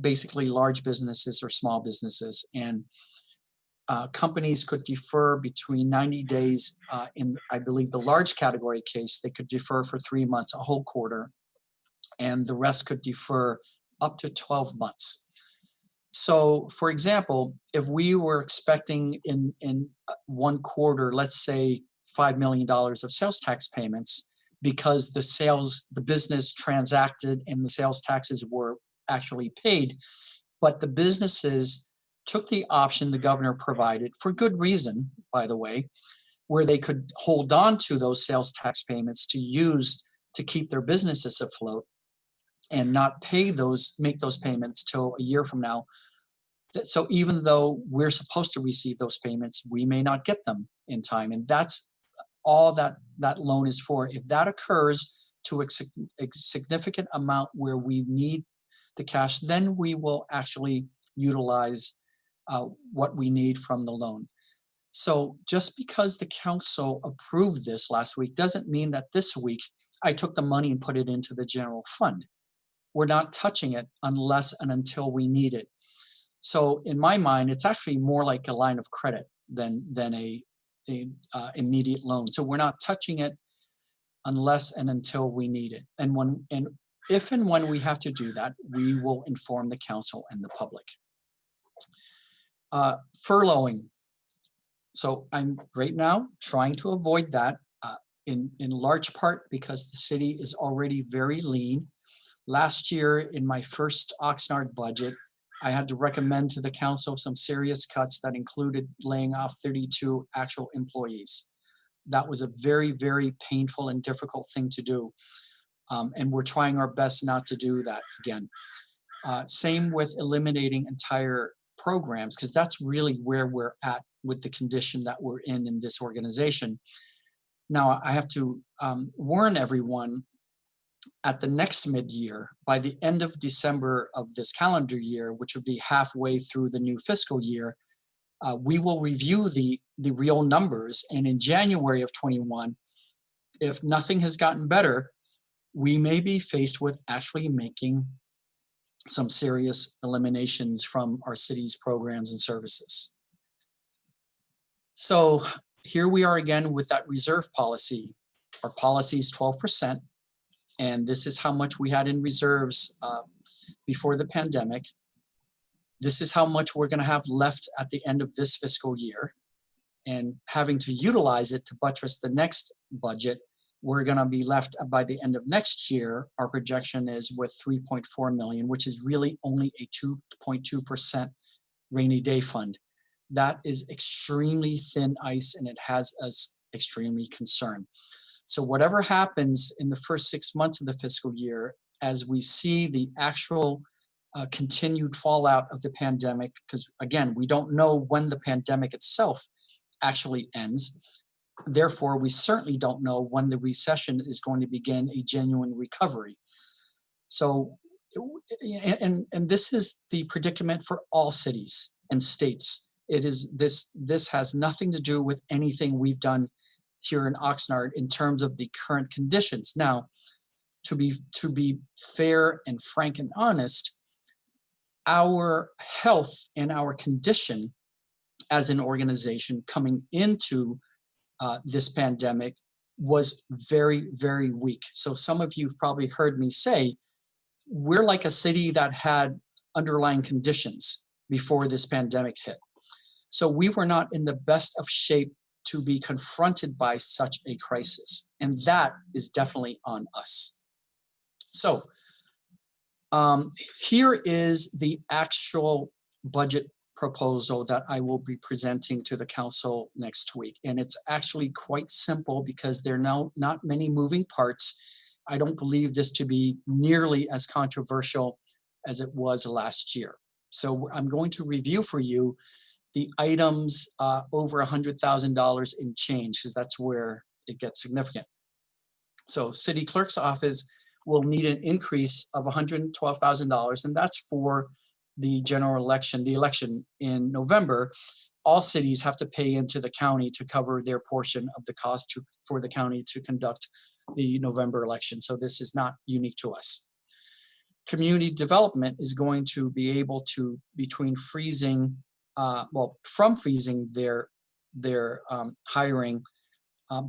basically large businesses or small businesses. And companies could defer between 90 days. In, I believe, the large category case, they could defer for 3 months, a whole quarter, and the rest could defer up to 12 months. So, for example, if we were expecting in one quarter, let's say $5 million of sales tax payments, because the business transacted and the sales taxes were actually paid, but the businesses took the option the governor provided, for good reason, by the way, where they could hold on to those sales tax payments to use to keep their businesses afloat and not make those payments till a year from now. So even though we're supposed to receive those payments, we may not get them in time. And that's all that loan is for. If that occurs to a significant amount where we need the cash, then we will actually utilize what we need from the loan. So just because the council approved this last week doesn't mean that this week I took the money and put it into the general fund. We're not touching it unless and until we need it. So in my mind, it's actually more like a line of credit than a immediate loan. So we're not touching it unless and until we need it. And if and when we have to do that, we will inform the council and the public. Furloughing. So I'm right now trying to avoid that in large part because the city is already very lean. Last year in my first Oxnard budget, I had to recommend to the council some serious cuts that included laying off 32 actual employees. That was a very, very painful and difficult thing to do. And we're trying our best not to do that again. Same with eliminating entire programs, because that's really where we're at with the condition that we're in this organization. Now, I have to warn everyone, at the next mid-year, by the end of December of this calendar year, which would be halfway through the new fiscal year, we will review the real numbers. And in January of 21, if nothing has gotten better, we may be faced with actually making some serious eliminations from our city's programs and services. So here we are again with that reserve policy. Our policy is 12%, and this is how much we had in reserves before the pandemic. This is how much we're going to have left at the end of this fiscal year, and having to utilize it to buttress the next budget. We're going to be left by the end of next year. Our projection is with 3.4 million, which is really only a 2.2% rainy day fund. That is extremely thin ice, and it has us extremely concerned. So whatever happens in the first 6 months of the fiscal year, as we see the actual continued fallout of the pandemic, because again, we don't know when the pandemic itself actually ends. Therefore, we certainly don't know when the recession is going to begin a genuine recovery. So, and this is the predicament for all cities and states. It is this has nothing to do with anything we've done here in Oxnard in terms of the current conditions. Now, to be fair and frank and honest, our health and our condition as an organization coming into this pandemic was very, very weak. So some of you've probably heard me say, we're like a city that had underlying conditions before this pandemic hit. So we were not in the best of shape to be confronted by such a crisis. And that is definitely on us. So here is the actual budget proposal that I will be presenting to the council next week. And it's actually quite simple because there are not many moving parts. I don't believe this to be nearly as controversial as it was last year. So I'm going to review for you the items over $100,000 in change, because that's where it gets significant. So city clerk's office will need an increase of $112,000, and that's for the general election, the election in November. All cities have to pay into the county to cover their portion of the cost for the county to conduct the November election. So this is not unique to us. Community development is going to be able to, between freezing, from freezing their hiring,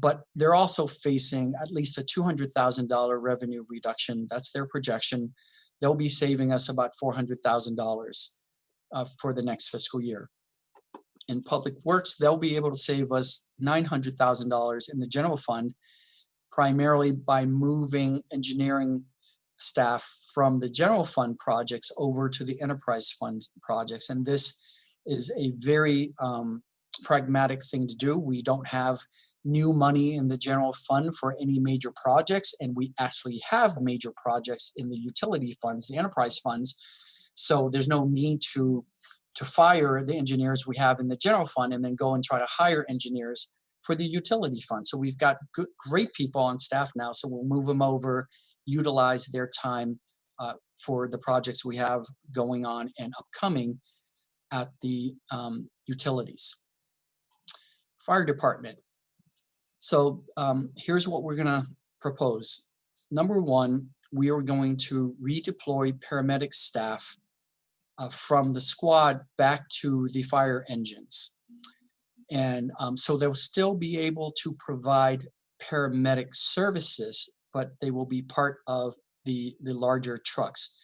but they're also facing at least a $200,000 revenue reduction. That's their projection. They'll be saving us about $400,000 for the next fiscal year. In public works, they'll be able to save us $900,000 in the general fund, primarily by moving engineering staff from the general fund projects over to the enterprise fund projects. And this is a very pragmatic thing to do. We don't have new money in the general fund for any major projects, and we actually have major projects in the utility funds, the enterprise funds. So there's no need to fire the engineers we have in the general fund and then go and try to hire engineers for the utility fund. So we've got great people on staff now, so we'll move them over, utilize their time for the projects we have going on and upcoming at the utilities. Fire department. So here's what we're gonna propose. Number one, we are going to redeploy paramedic staff from the squad back to the fire engines. And so they'll still be able to provide paramedic services, but they will be part of the larger trucks.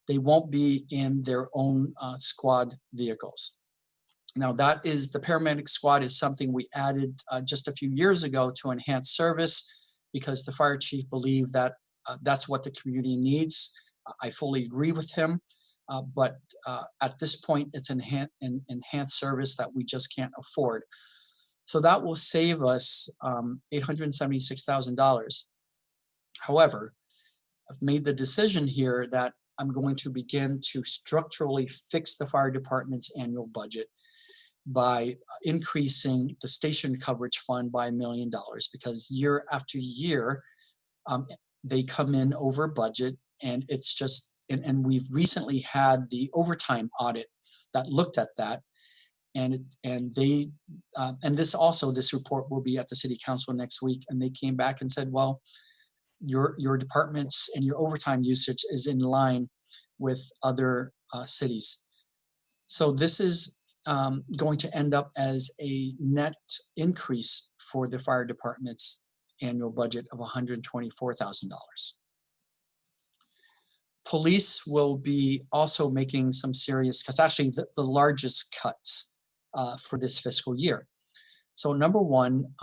They won't be in their own squad vehicles. Now that is, the paramedic squad is something we added just a few years ago to enhance service because the fire chief believed that that's what the community needs. I fully agree with him, but at this point it's enhanced service that we just can't afford. So that will save us $876,000. However, I've made the decision here that I'm going to begin to structurally fix the fire department's annual budget by increasing the station coverage fund by $1 million, because year after year they come in over budget, and it's just, and we've recently had the overtime audit that looked at that, and this report will be at the city council next week, and they came back and said, well, your departments and your overtime usage is in line with other cities. So this is going to end up as a net increase for the fire department's annual budget of $124,000. Police will be also making some serious cuts, actually the largest cuts for this fiscal year. So number one,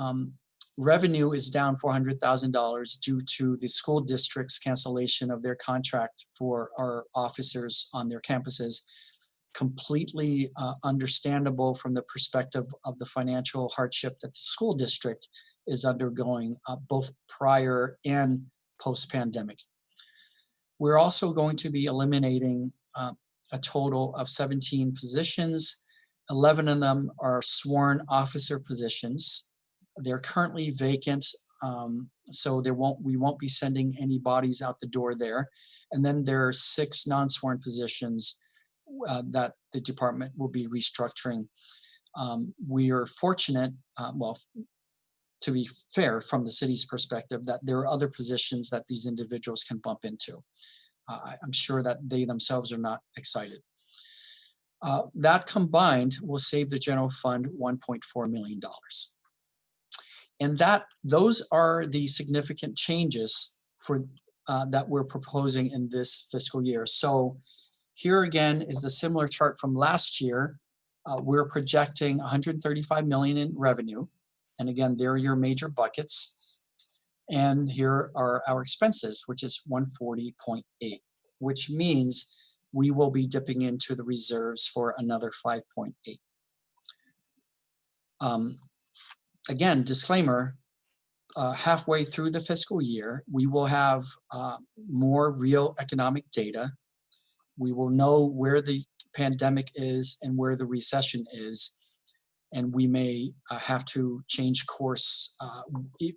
revenue is down $400,000 due to the school district's cancellation of their contract for our officers on their campuses. Completely understandable from the perspective of the financial hardship that the school district is undergoing, both prior and post-pandemic. We're also going to be eliminating a total of 17 positions. 11 of them are sworn officer positions. They're currently vacant, so we won't be sending any bodies out the door there. And then there are 6 non-sworn positions that the department will be restructuring. We are fortunate, well, to be fair, from the city's perspective, that there are other positions that these individuals can bump into. I'm sure that they themselves are not excited. That combined will save the general fund $1.4 million. And those are the significant changes for that we're proposing in this fiscal year. So here again is the similar chart from last year. We're projecting $135 million in revenue. And again, there are your major buckets. And here are our expenses, which is 140.8, which means we will be dipping into the reserves for another 5.8. Again, disclaimer, halfway through the fiscal year, we will have more real economic data. We will know where the pandemic is and where the recession is, and we may have to change course,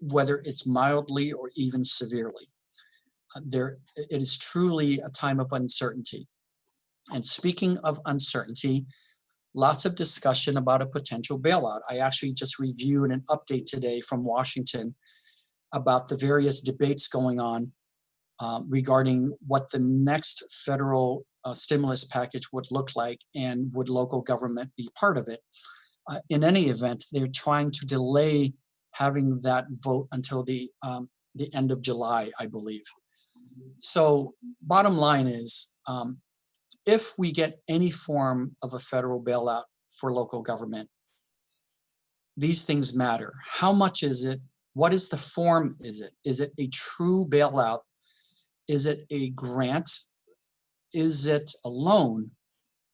whether it's mildly or even severely. It is truly a time of uncertainty. And speaking of uncertainty, lots of discussion about a potential bailout. I actually just reviewed an update today from Washington about the various debates going on regarding what the next federal stimulus package would look like and would local government be part of it. In any event, they're trying to delay having that vote until the end of July, I believe. So bottom line is, if we get any form of a federal bailout for local government, these things matter. How much is it? What is the form? Is it? Is it a true bailout? Is it a grant? Is it a loan?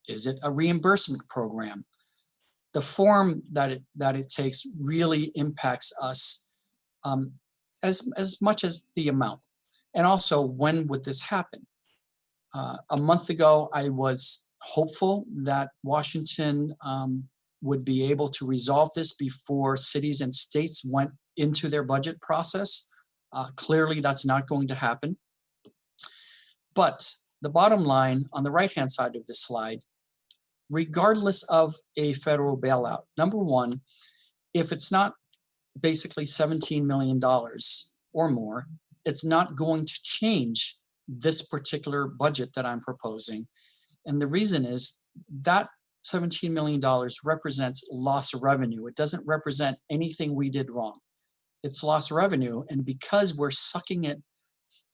Is it a reimbursement program? The form that it takes really impacts us as much as the amount. And also, when would this happen? A month ago, I was hopeful that Washington would be able to resolve this before cities and states went into their budget process. Clearly, that's not going to happen. But the bottom line on the right-hand side of this slide, regardless of a federal bailout, number one, if it's not basically $17 million or more, it's not going to change this particular budget that I'm proposing. And the reason is that $17 million represents lost revenue. It doesn't represent anything we did wrong. It's lost revenue. And because we're sucking it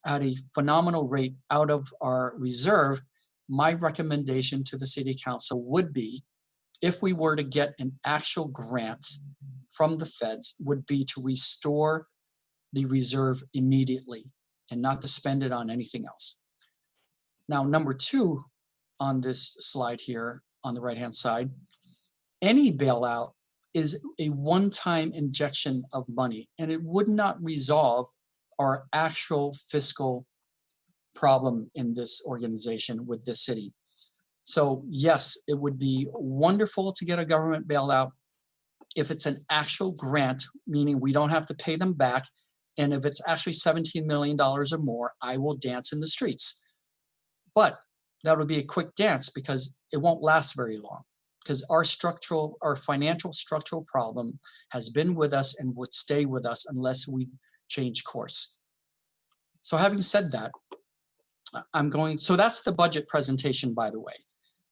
at a phenomenal rate out of our reserve, my recommendation to the City Council would be, if we were to get an actual grant from the feds, would be to restore the reserve immediately and not to spend it on anything else. Now, number two on this slide here on the right-hand side, any bailout is a one-time injection of money, and it would not resolve our actual fiscal problem in this organization with this city. So yes, it would be wonderful to get a government bailout if it's an actual grant, meaning we don't have to pay them back. And if it's actually $17 million or more, I will dance in the streets. But that would be a quick dance because it won't last very long, because our financial structural problem has been with us and would stay with us unless we change course. So having said that, so that's the budget presentation, by the way.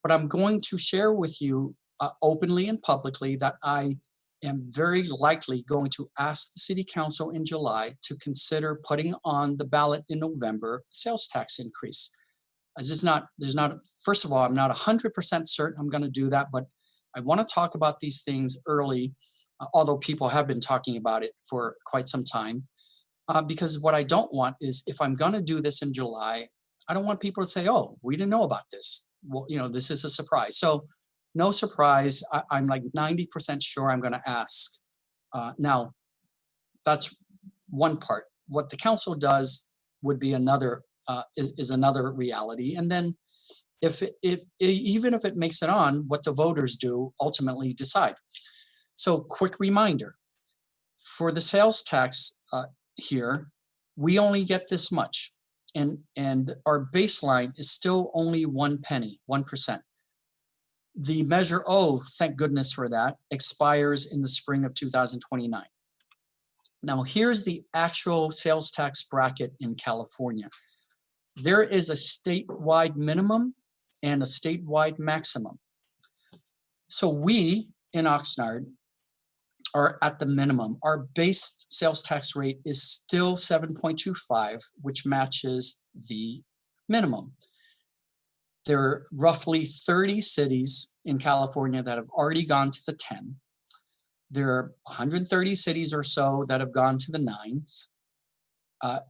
But I'm going to share with you openly and publicly that I am very likely going to ask the City Council in July to consider putting on the ballot in November sales tax increase. First of all, I'm not 100% certain I'm going to do that, but I want to talk about these things early, although people have been talking about it for quite some time. Because what I don't want is, if I'm going to do this in July, I don't want people to say, oh, we didn't know about this. Well, this is a surprise. So no surprise, I'm like 90% sure I'm going to ask. Now, that's one part. What the council does would be another, is another reality. And then even if it makes it on, what the voters do ultimately decide. So quick reminder, for the sales tax here, we only get this much. And our baseline is still only 1 penny, 1%. The Measure O, thank goodness for that, expires in the spring of 2029. Now, here's the actual sales tax bracket in California. There is a statewide minimum and a statewide maximum. So we in Oxnard are at the minimum. Our base sales tax rate is still 7.25, which matches the minimum. There are roughly 30 cities in California that have already gone to the 10. There are 130 cities or so that have gone to the 9s,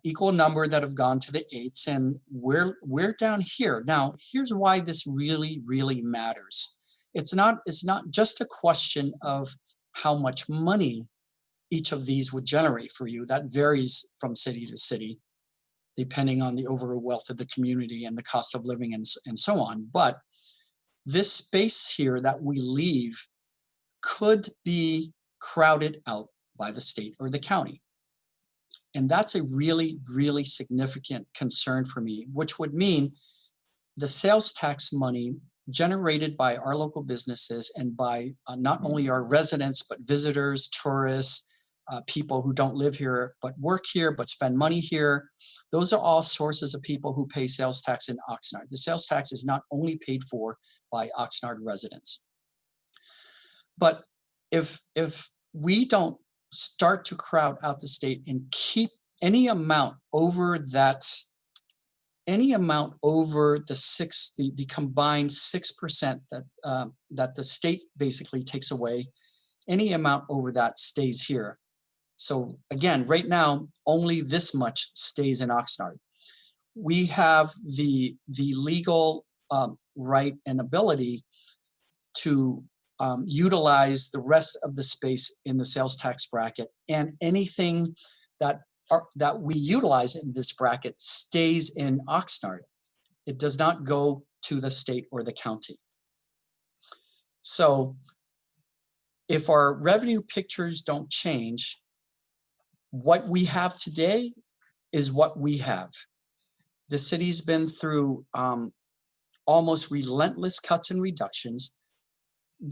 equal number that have gone to the 8s, and we're down here. Now, here's why this really, really matters. It's not just a question of how much money each of these would generate for you. That varies from city to city, depending on the overall wealth of the community and the cost of living and so on. But this space here that we leave could be crowded out by the state or the county. And that's a really, really significant concern for me, which would mean the sales tax money generated by our local businesses and by not only our residents, but visitors, tourists, people who don't live here but work here but spend money here. Those are all sources of people who pay sales tax in Oxnard. The sales tax is not only paid for by Oxnard residents. But if we don't start to crowd out the state and keep any amount over that, any amount over the combined 6% that the state basically takes away, any amount over that stays here. So again, right now, only this much stays in Oxnard. We have the legal right and ability to utilize the rest of the space in the sales tax bracket, and anything that we utilize in this bracket stays in Oxnard. It does not go to the state or the county. So if our revenue pictures don't change, what we have today is what we have. The city's been through almost relentless cuts and reductions.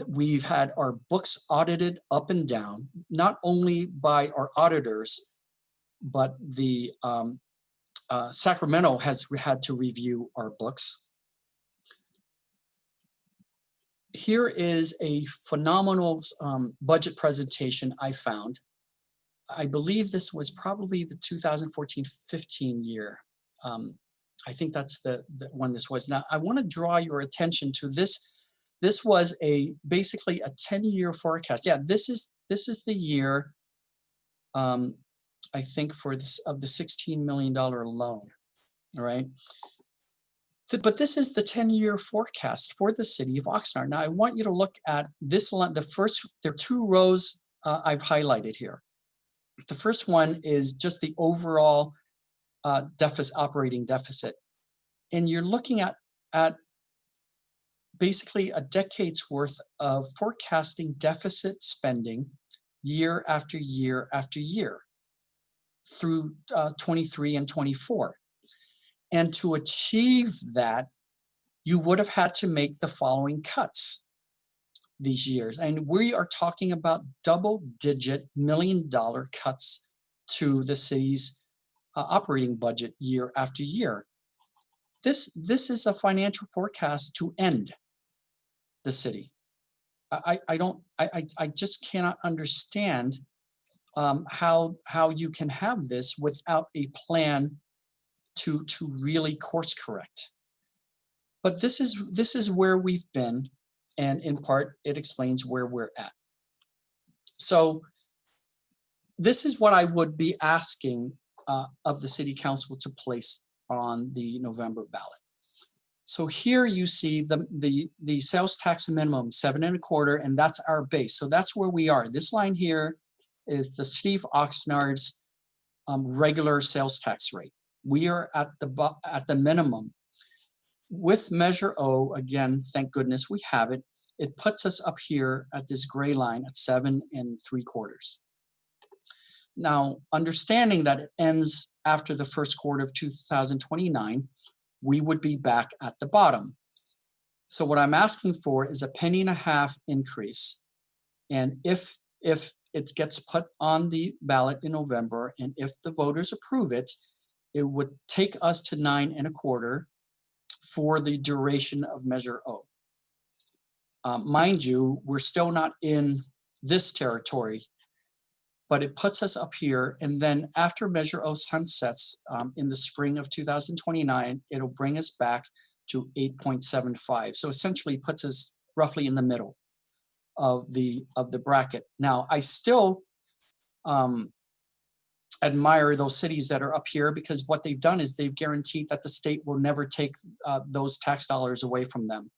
We've had our books audited up and down, not only by our auditors, but the Sacramento has had to review our books. Here is a phenomenal budget presentation I found. I believe this was probably the 2014-15 year. I think that's the one this was. Now, I want to draw your attention to this. This was basically a 10-year forecast. Yeah, this is the year, I think, of the $16 million loan. All right. But this is the 10-year forecast for the city of Oxnard. Now, I want you to look at this line. There are two rows I've highlighted here. The first one is just the overall operating deficit. And you're looking at basically a decade's worth of forecasting deficit spending year after year after year through 23 and 24. And to achieve that, you would have had to make the following cuts these years. And we are talking about double-digit million-dollar cuts to the city's operating budget year after year. This is a financial forecast to end the city. I just cannot understand how you can have this without a plan to really course correct. But this is where we've been, and in part it explains where we're at. So this is what I would be asking of the city council to place on the November ballot. So here you see the sales tax minimum 7.25, and that's our base. So that's where we are. This line here is the city of Oxnard's regular sales tax rate. We are at the minimum. With Measure O, again, thank goodness we have it. It puts us up here at this gray line at 7.75. Now, understanding that it ends after the first quarter of 2029, we would be back at the bottom. So what I'm asking for is a $0.015 increase. And if it gets put on the ballot in November, and if the voters approve it, it would take us to 9.25 for the duration of Measure O. Mind you, we're still not in this territory, but it puts us up here. And then after Measure O sunsets in the spring of 2029, it'll bring us back to 8.75. So essentially puts us roughly in the middle of the bracket. Now, I still admire those cities that are up here, because what they've done is they've guaranteed that the state will never take those tax dollars away from them.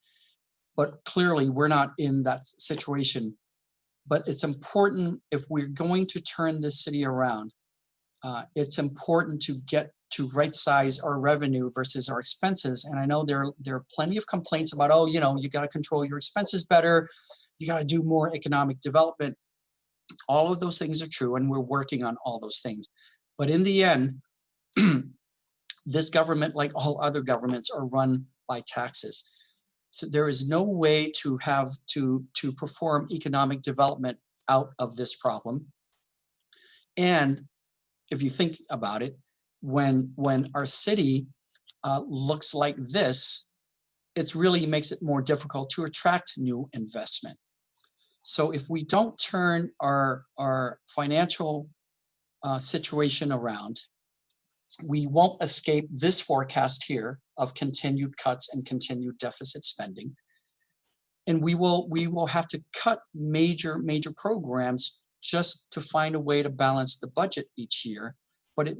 But clearly we're not in that situation. But it's important, if we're going to turn this city around, it's important to get to right size our revenue versus our expenses. And I know there are plenty of complaints about, oh, you got to control your expenses better. You got to do more economic development. All of those things are true, and we're working on all those things. But in the end, this government, like all other governments, are run by taxes. So there is no way to have to perform economic development out of this problem. And if you think about it, when our city looks like this, it really makes it more difficult to attract new investment. So if we don't turn our financial situation around, we won't escape this forecast here of continued cuts and continued deficit spending. And we will have to cut major programs just to find a way to balance the budget each year. But it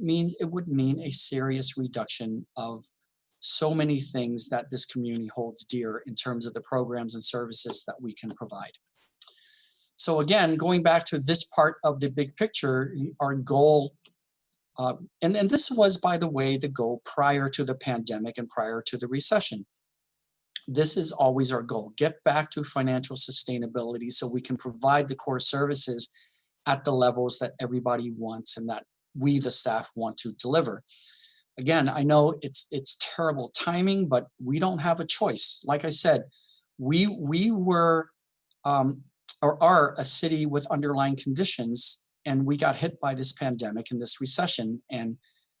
would mean a serious reduction of so many things that this community holds dear in terms of the programs and services that we can provide. So again, going back to this part of the big picture, our goal, and this was, by the way, the goal prior to the pandemic and prior to the recession. This is always our goal: get back to financial sustainability so we can provide the core services at the levels that everybody wants and that we, the staff, want to deliver. Again, I know it's terrible timing, but we don't have a choice. Like I said, we were or are a city with underlying conditions, and we got hit by this pandemic and this recession, and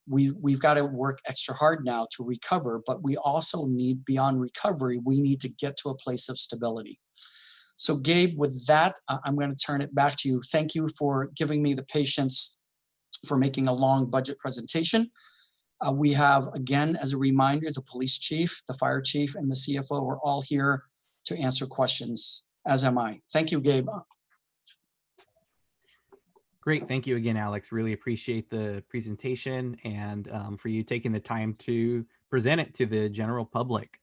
we've got to work extra hard now to recover, but we also need, beyond recovery, we need to get to a place of stability. So Gabe, with that, I'm going to turn it back to you. Thank you for giving me the patience for making a long budget presentation. We have, again, as a reminder, the police chief, the fire chief, and the CFO are all here to answer questions, as am I. Thank you, Gabe. Great. Thank you again, Alex. Really appreciate the presentation and for you taking the time to present it to the general public.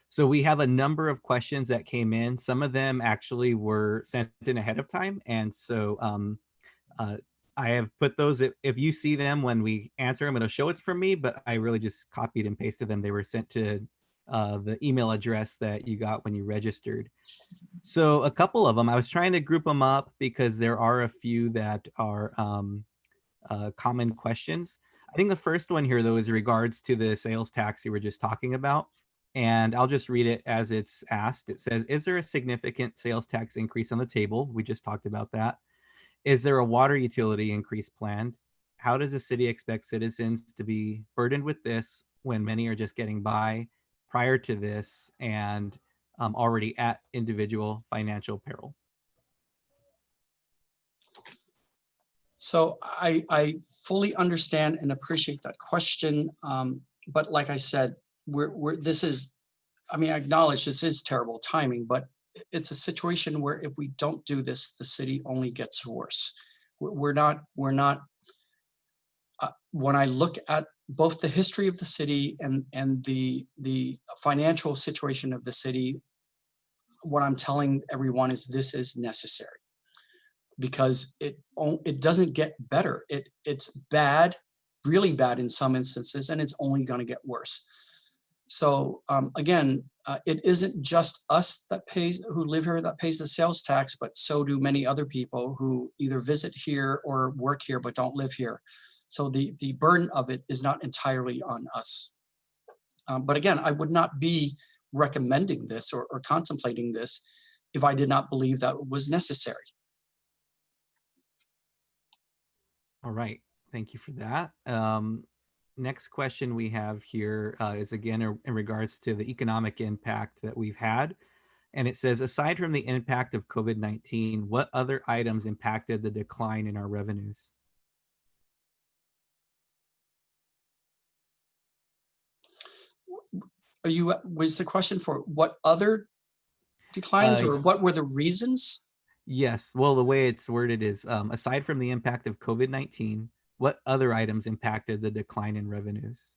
So we have a number of questions that came in. Some of them actually were sent in ahead of time. And so I have put those, if you see them when we answer them, it'll show it's from me, but I really just copied and pasted them. They were sent to the email address that you got when you registered. So a couple of them, I was trying to group them up because there are a few that are common questions. I think the first one here, though, is regards to the sales tax you were just talking about. And I'll just read it as it's asked. It says, is there a significant sales tax increase on the table? We just talked about that. Is there a water utility increase planned? How does the city expect citizens to be burdened with this when many are just getting by prior to this and already at individual financial peril? So I fully understand and appreciate that question. But like I said, this is, I mean, I acknowledge this is terrible timing, but it's a situation where if we don't do this, the city only gets worse. We're not, when I look at both the history of the city and the financial situation of the city, what I'm telling everyone is this is necessary because it doesn't get better. It's bad, really bad in some instances, and it's only going to get worse. So again, it isn't just us who live here that pays the sales tax, but so do many other people who either visit here or work here but don't live here. So the burden of it is not entirely on us. But again, I would not be recommending this or contemplating this if I did not believe that it was necessary. All right, thank you for that. Next question we have here is again in regards to the economic impact that we've had. And it says, aside from the impact of COVID-19, what other items impacted the decline in our revenues? Was the question for what other declines or what were the reasons? Yes, well, the way it's worded is, aside from the impact of COVID-19, what other items impacted the decline in revenues?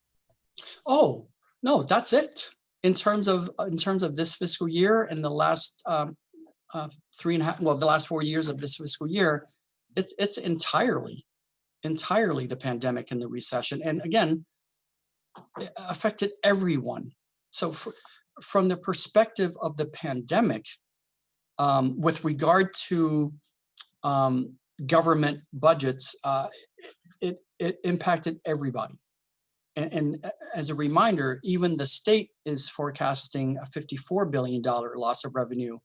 Oh, no, that's it. In terms of this fiscal year and the last the last 4 years of this fiscal year, it's entirely the pandemic and the recession. And again, it affected everyone. So from the perspective of the pandemic, with regard to government budgets, it impacted everybody. And as a reminder, even the state is forecasting a $54 billion loss of revenue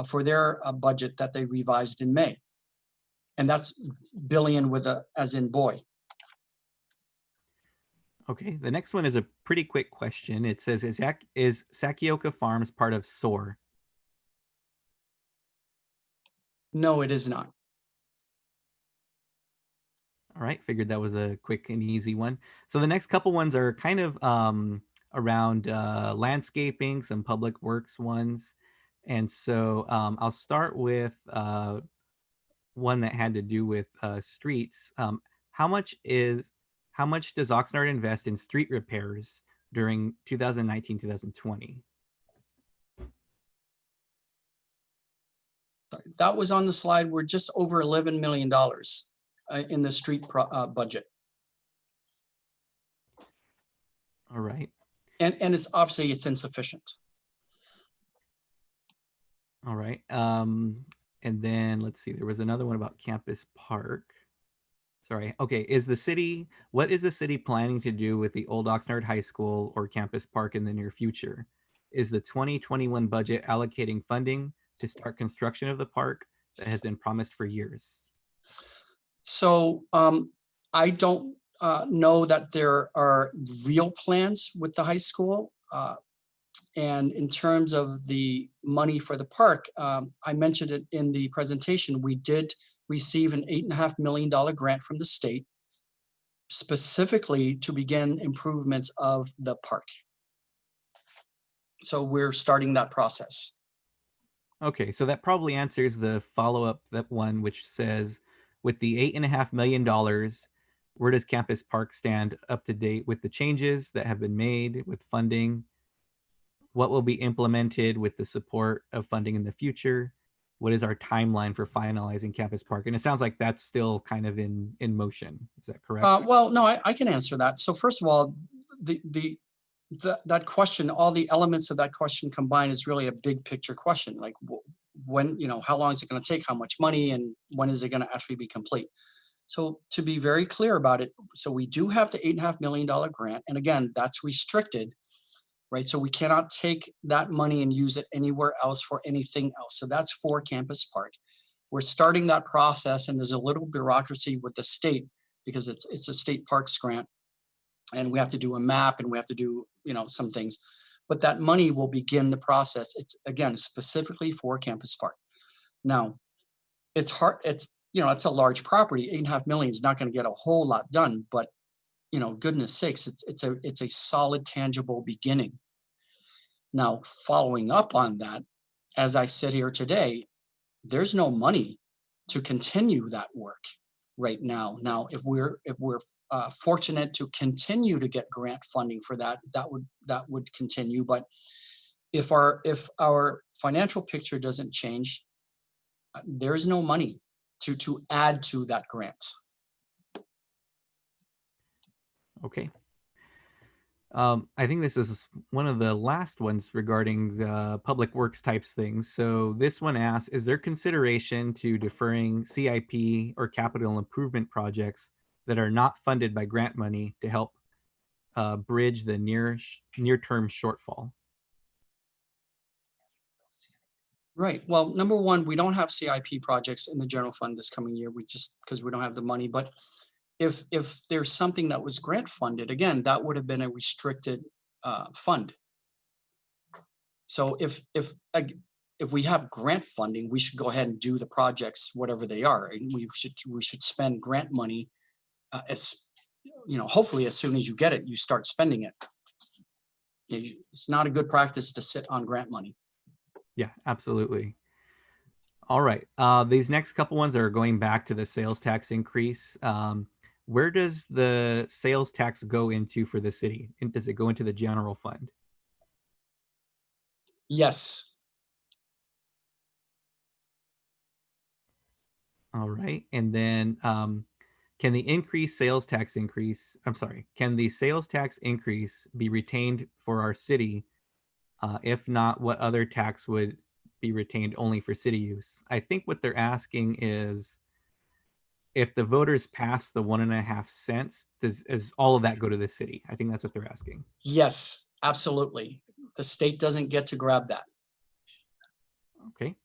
for their budget that they revised in May. And that's billion with a, as in boy. Okay, the next one is a pretty quick question. It says, is Sakioka Farms part of SOAR? No, it is not. All right, figured that was a quick and easy one. So the next couple ones are kind of around landscaping, some public works ones. And so I'll start with one that had to do with streets. How much does Oxnard invest in street repairs during 2019, 2020? That was on the slide. We're just over $11 million in the street budget. All right. And it's obviously it's insufficient. All right. And then let's see, there was another one about Campus Park. Sorry. Okay. What is the city planning to do with the old Oxnard High School or Campus Park in the near future? Is the 2021 budget allocating funding to start construction of the park that has been promised for years? So I don't know that there are real plans with the high school. And in terms of the money for the park, I mentioned it in the presentation, we did receive an $8.5 million grant from the state specifically to begin improvements of the park. So we're starting that process. Okay, so that probably answers the follow-up, that one which says, with the $8.5 million, where does Campus Park stand up to date with the changes that have been made with funding? What will be implemented with the support of funding in the future? What is our timeline for finalizing Campus Park? And it sounds like that's still kind of in motion. Is that correct? Well, no, I can answer that. So first of all, that question, all the elements of that question combined is really a big picture question. Like when, how long is it going to take? How much money? And when is it going to actually be complete? So to be very clear about it, so we do have the $8.5 million grant. And again, that's restricted, right? So we cannot take that money and use it anywhere else for anything else. So that's for Campus Park. We're starting that process, and there's a little bureaucracy with the state because it's a state parks grant, and we have to do a map and we have to do some things. But that money will begin the process. It's again specifically for Campus Park. Now, it's hard. It's a large property. $8.5 million is not going to get a whole lot done, but goodness sakes, it's a solid, tangible beginning. Now, following up on that, as I sit here today, there's no money to continue that work right now. Now, if we're fortunate to continue to get grant funding for that would continue. But if our financial picture doesn't change, there's no money to add to that grant. Okay. I think this is one of the last ones regarding public works types things. So this one asks, is there consideration to deferring CIP or capital improvement projects that are not funded by grant money to help bridge the near-term shortfall? Right. Well, number one, we don't have CIP projects in the general fund this coming year. Because we don't have the money. But if there's something that was grant funded, again, that would have been a restricted fund. So if we have grant funding, we should go ahead and do the projects, whatever they are, and we should spend grant money hopefully as soon as you get it, you start spending it. It's not a good practice to sit on grant money. Yeah, absolutely. All right. These next couple ones are going back to the sales tax increase. Where does the sales tax go into for the city? And does it go into the general fund? Yes. All right. And then can the sales tax increase be retained for our city? If not, what other tax would be retained only for city use? I think what they're asking is, if the voters pass the 1.5 cents, does all of that go to the city? I think that's what they're asking. Yes, absolutely. The state doesn't get to grab that. Okay.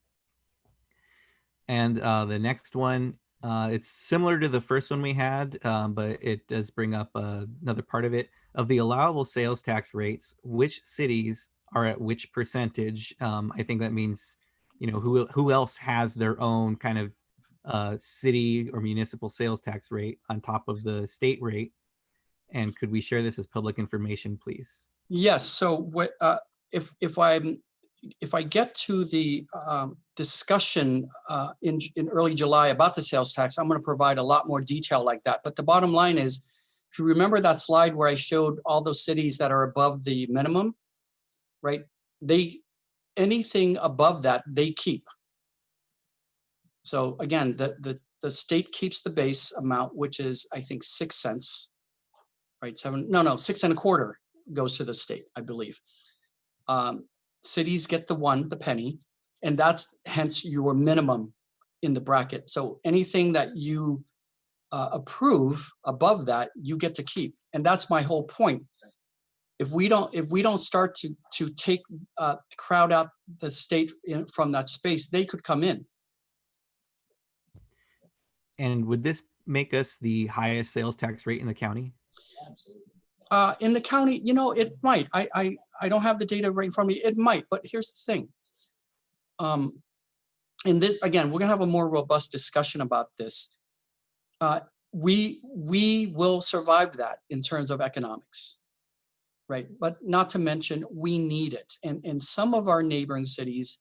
And the next one, It's similar to the first one we had, but it does bring up another part of it. Of the allowable sales tax rates, which cities are at which percentage? I think that means, who else has their own kind of city or municipal sales tax rate on top of the state rate? And could we share this as public information, please? Yes. So what if I get to the discussion in early July about the sales tax, I'm going to provide a lot more detail like that. But the bottom line is, if you remember that slide where I showed all those cities that are above the minimum, right? Anything above that, they keep. So again, the state keeps the base amount, which is, I think, 6 cents, right? 6 and a quarter goes to the state, I believe. Cities get the penny, and that's hence your minimum in the bracket. So anything that you approve above that, you get to keep. And that's my whole point. If we don't start to take crowd out the state from that space, they could come in. And would this make us the highest sales tax rate in the county? In the county, it might. I don't have the data right in front of me. It might, but here's the thing. And this, again, we're gonna have a more robust discussion about this. We will survive that in terms of economics, right? But not to mention, we need it. And some of our neighboring cities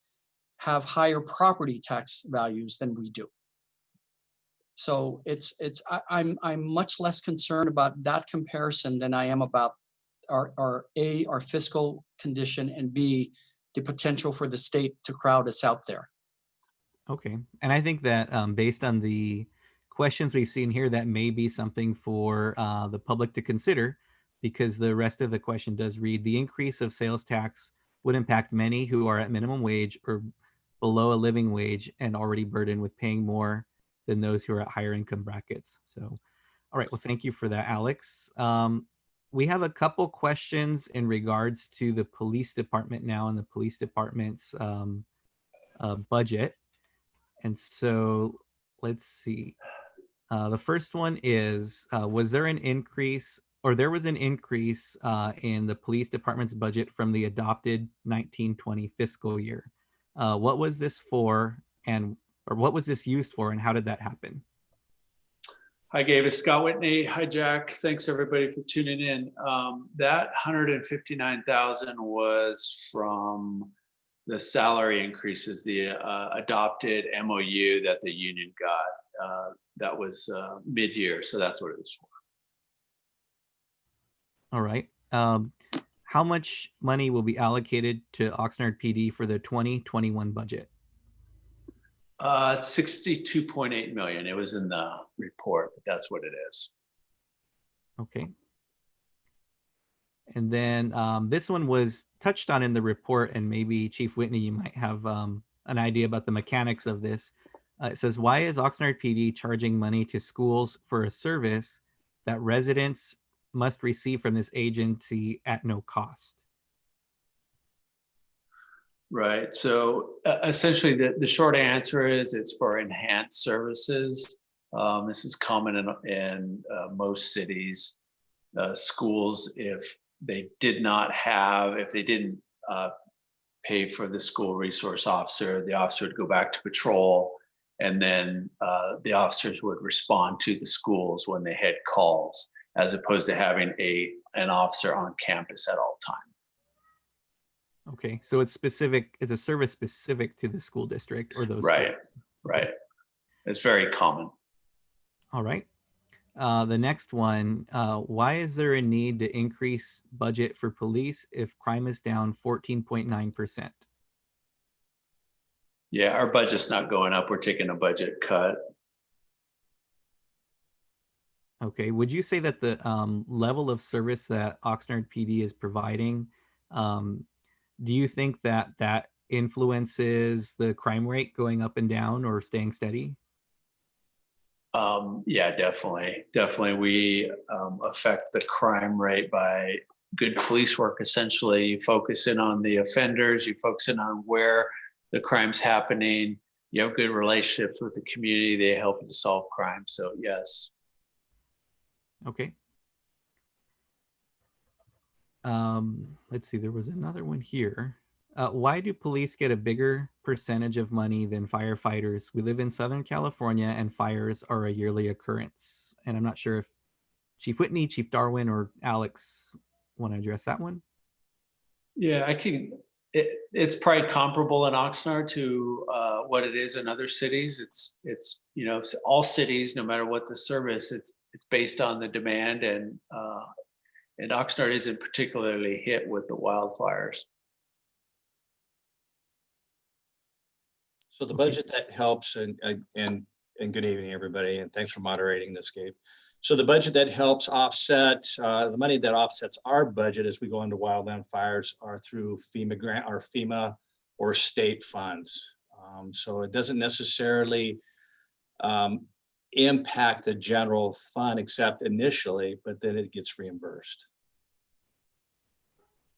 have higher property tax values than we do. So I'm much less concerned about that comparison than I am about our fiscal condition, and B, the potential for the state to crowd us out there. Okay. And I think that based on the questions we've seen here, that may be something for the public to consider, because the rest of the question does read, the increase of sales tax would impact many who are at minimum wage or below a living wage and already burdened with paying more than those who are at higher income brackets. So, all right. Well, thank you for that, Alex. We have a couple questions in regards to the police department now and the police department's budget. And so let's see. The first one is, was there an increase, or there was an increase in the police department's budget from the adopted 1920 fiscal year? What was this for, or what was this used for, and how did that happen? Hi, Gabe. It's Scott Whitney. Hi, Jack. Thanks everybody for tuning in. That 159,000 was from the salary increases, the adopted MOU that the union got. That was mid-year, so that's what it was for. All right. How much money will be allocated to Oxnard PD for the 2021 budget? It's 62.8 million. It was in the report, but that's what it is. Okay. And then this one was touched on in the report, and maybe Chief Whitney, you might have an idea about the mechanics of this. It says, why is Oxnard PD charging money to schools for a service that residents must receive from this agency at no cost? Right. So essentially, the short answer is it's for enhanced services. This is common in most cities. Schools, if they didn't pay for the school resource officer, the officer would go back to patrol, and then the officers would respond to the schools when they had calls, as opposed to having an officer on campus at all times. Okay, so it's specific, it's a service specific to the school district or those. Right, right. It's very common. All right. The next one, why is there a need to increase budget for police if crime is down 14.9%? Yeah, our budget's not going up. We're taking a budget cut. Okay, would you say that the level of service that Oxnard PD is providing, do you think that that influences the crime rate going up and down or staying steady? Yeah, definitely. Definitely. We affect the crime rate by good police work. Essentially, you focus in on the offenders, you focus in on where the crime's happening, you have good relationships with the community. They help you to solve crime. So yes. Okay. Let's see, there was another one here. Why do police get a bigger percentage of money than firefighters? We live in Southern California and fires are a yearly occurrence. And I'm not sure if Chief Whitney, Chief Darwin, or Alex want to address that one. Yeah, I can. It's probably comparable in Oxnard to what it is in other cities. It's all cities, no matter what the service, it's based on the demand, and Oxnard isn't particularly hit with the wildfires. So the budget that helps, and good evening, everybody, and thanks for moderating this, Gabe. So the budget that helps offset, the money that offsets our budget as we go into wildland fires are through FEMA grant or FEMA or state funds. So it doesn't necessarily impact the general fund except initially, but then it gets reimbursed.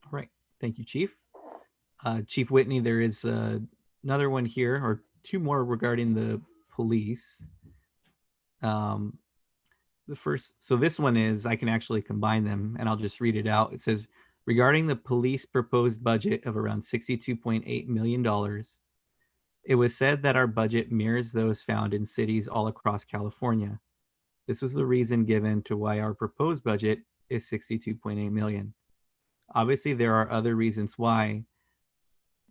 All right, thank you, Chief. Chief Whitney, there is another one here, or two more regarding the police. The first, so this one is, I can actually combine them and I'll just read it out. It says, regarding the police proposed budget of around $62.8 million, it was said that our budget mirrors those found in cities all across California. This was the reason given to why our proposed budget is $62.8 million. Obviously, there are other reasons why,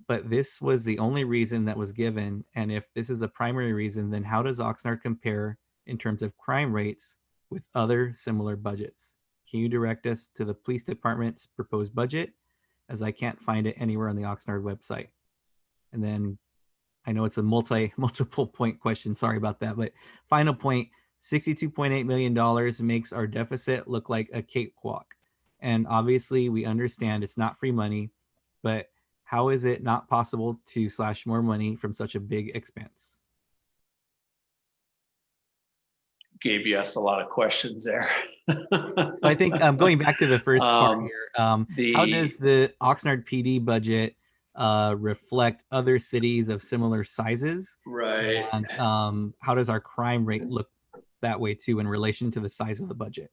but this was the only reason that was given. And if this is the primary reason, then how does Oxnard compare in terms of crime rates with other similar budgets? Can you direct us to the police department's proposed budget, as I can't find it anywhere on the Oxnard website? And then I know it's a multiple point question, sorry about that, but final point, $62.8 million makes our deficit look like a cakewalk. And obviously we understand it's not free money, but how is it not possible to slash more money from such a big expense? Gabe, you asked a lot of questions there. So I think going back to the first part here, how does the Oxnard PD budget reflect other cities of similar sizes? Right. And how does our crime rate look that way too in relation to the size of the budget?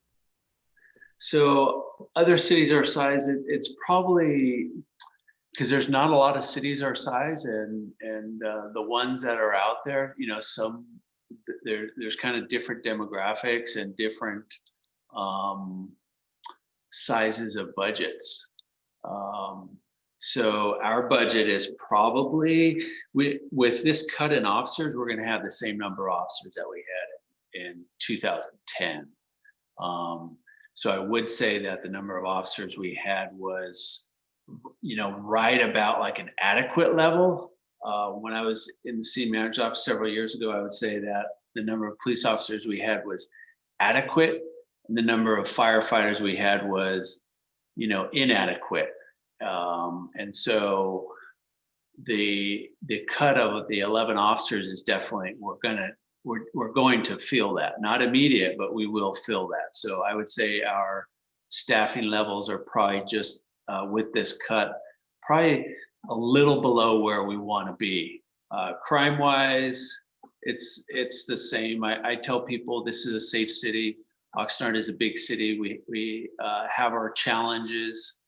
So other cities our size, it's probably because there's not a lot of cities our size, and the ones that are out there, there's kind of different demographics and different sizes of budgets. So our budget is probably, with this cut in officers, we're going to have the same number of officers that we had in 2010. So I would say that the number of officers we had was, right about like an adequate level. When I was in the city manager's office several years ago, I would say that the number of police officers we had was adequate, and the number of firefighters we had was, inadequate. And so the cut of the 11 officers is definitely, we're going to feel that, not immediate, but we will feel that. So I would say our staffing levels are probably just with this cut, probably a little below where we want to be. Crime wise, it's the same. I tell people this is a safe city. Oxnard is a big city. We have our challenges,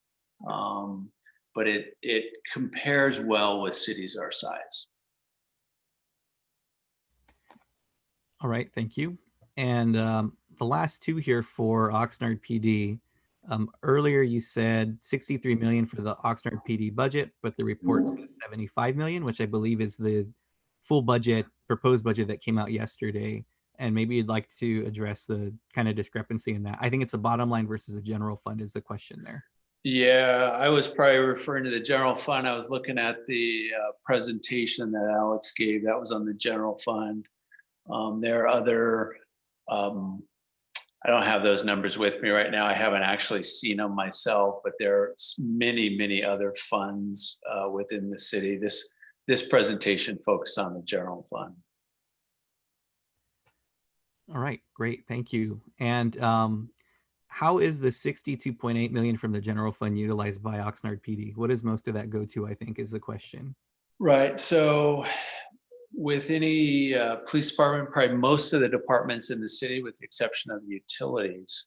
but it compares well with cities our size. All right, thank you. And the last two here for Oxnard PD. Earlier you said 63 million for the Oxnard PD budget, but the report says 75 million, which I believe is the full budget, proposed budget that came out yesterday. And maybe you'd like to address the kind of discrepancy in that. I think it's the bottom line versus the general fund is the question there. Yeah, I was probably referring to the general fund. I was looking at the presentation that Alex gave. That was on the general fund. There are other, I don't have those numbers with me right now. I haven't actually seen them myself, but there are many other funds within the city. This presentation focused on the general fund. All right, great, thank you. And how is the 62.8 million from the general fund utilized by Oxnard PD? What does most of that go to, I think, is the question. Right, so with any police department, probably most of the departments in the city, with the exception of utilities,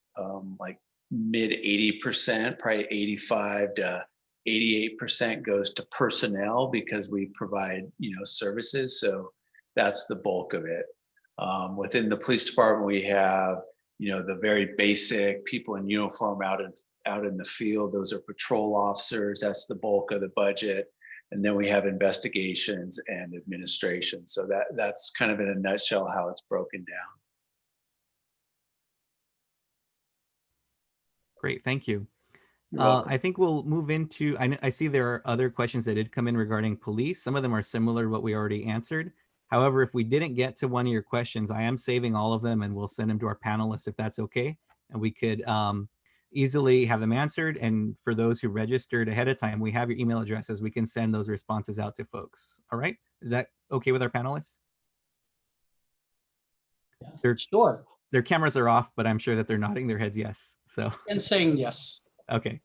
like mid 80%, probably 85 to 88% goes to personnel because we provide, services. So that's the bulk of it. Within the police department, we have, the very basic people in uniform out in the field. Those are patrol officers. That's the bulk of the budget. And then we have investigations and administration. So that's kind of in a nutshell how it's broken down. Great, thank you. You're welcome. I think we'll move into, I see there are other questions that did come in regarding police. Some of them are similar to what we already answered. However, if we didn't get to one of your questions, I am saving all of them and we'll send them to our panelists if that's okay. And we could easily have them answered. And for those who registered ahead of time, we have your email addresses. We can send those responses out to folks. All right, is that okay with our panelists? Sure. Their cameras are off, but I'm sure that they're nodding their heads yes. So. And saying yes. Okay.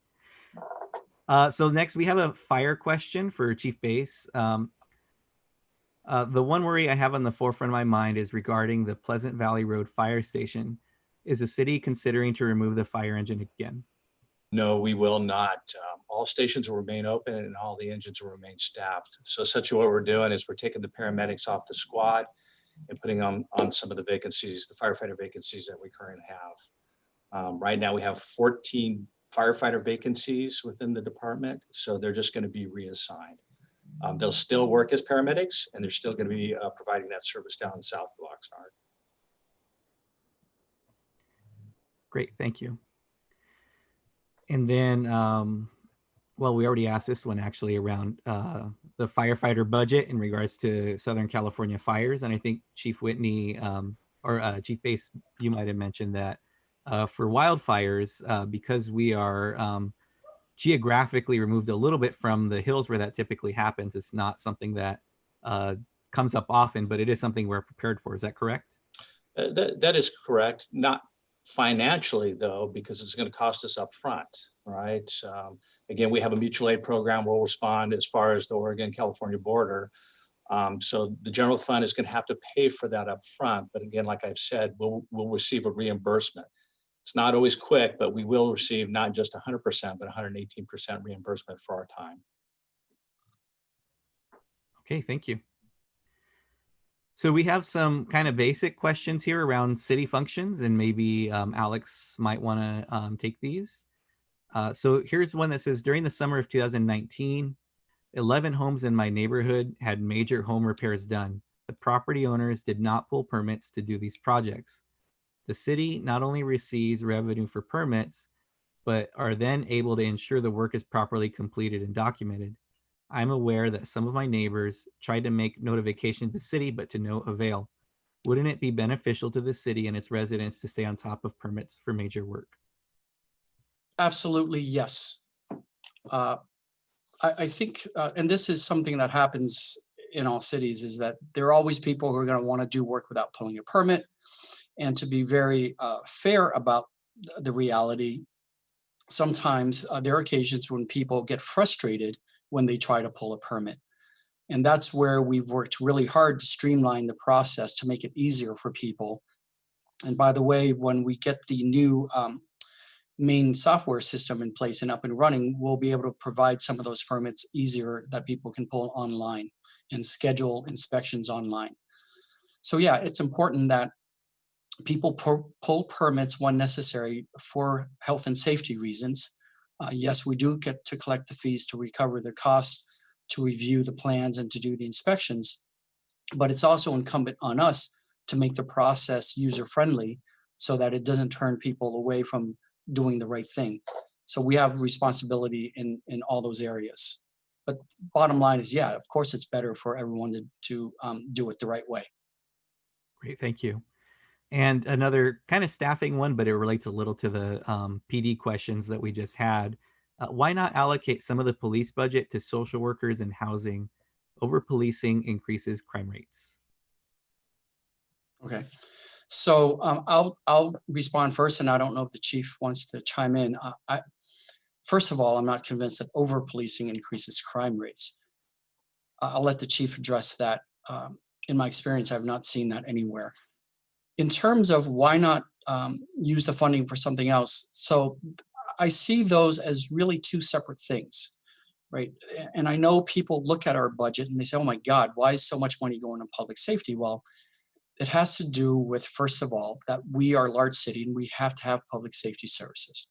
So next we have a fire question for Chief Bass. The one worry I have on the forefront of my mind is regarding the Pleasant Valley Road Fire Station. Is the city considering to remove the fire engine again? No, we will not. All stations will remain open and all the engines will remain staffed. So essentially what we're doing is we're taking the paramedics off the squad and putting on some of the vacancies, the firefighter vacancies that we currently have. Right now we have 14 firefighter vacancies within the department. So they're just going to be reassigned. They'll still work as paramedics and they're still going to be providing that service down south of Oxnard. Great, thank you. And then, well, we already asked this one actually around the firefighter budget in regards to Southern California fires. And I think Chief Whitney or Chief Bass, you might have mentioned that for wildfires, because we are geographically removed a little bit from the hills where that typically happens, it's not something that comes up often, but it is something we're prepared for. Is that correct? That is correct. Not financially though, because it's going to cost us up front, right? Again, we have a mutual aid program. We'll respond as far as the Oregon-California border. So the general fund is going to have to pay for that up front. But again, like I've said, we'll receive a reimbursement. It's not always quick, but we will receive not just 100%, but 118% reimbursement for our time. Okay, thank you. So we have some kind of basic questions here around city functions, and maybe Alex might want to take these. So here's one that says, during the summer of 2019, 11 homes in my neighborhood had major home repairs done. The property owners did not pull permits to do these projects. The city not only receives revenue for permits, but are then able to ensure the work is properly completed and documented. I'm aware that some of my neighbors tried to make notification to the city, but to no avail. Wouldn't it be beneficial to the city and its residents to stay on top of permits for major work? Absolutely, yes. I think, and this is something that happens in all cities, is that there are always people who are going to want to do work without pulling a permit. And to be very fair about the reality, sometimes there are occasions when people get frustrated when they try to pull a permit. And that's where we've worked really hard to streamline the process to make it easier for people. And by the way, when we get the new main software system in place and up and running, we'll be able to provide some of those permits easier that people can pull online and schedule inspections online. So yeah, it's important that people pull permits when necessary for health and safety reasons. Yes, we do get to collect the fees to recover the costs, to review the plans and to do the inspections, but it's also incumbent on us to make the process user-friendly so that it doesn't turn people away from doing the right thing. So we have responsibility in all those areas. But bottom line is, yeah, of course it's better for everyone to do it the right way. Great, thank you. And another kind of staffing one, but it relates a little to the PD questions that we just had. Why not allocate some of the police budget to social workers and housing? Over-policing increases crime rates. Okay, so I'll respond first, and I don't know if the chief wants to chime in. First of all, I'm not convinced that over-policing increases crime rates. I'll let the chief address that. in my experience, I've not seen that anywhere. In terms of why not use the funding for something else, so I see those as really two separate things, right? And I know people look at our budget and they say, oh my God, why is so much money going to public safety? Well, it has to do with, first of all, that we are a large city and we have to have public safety services.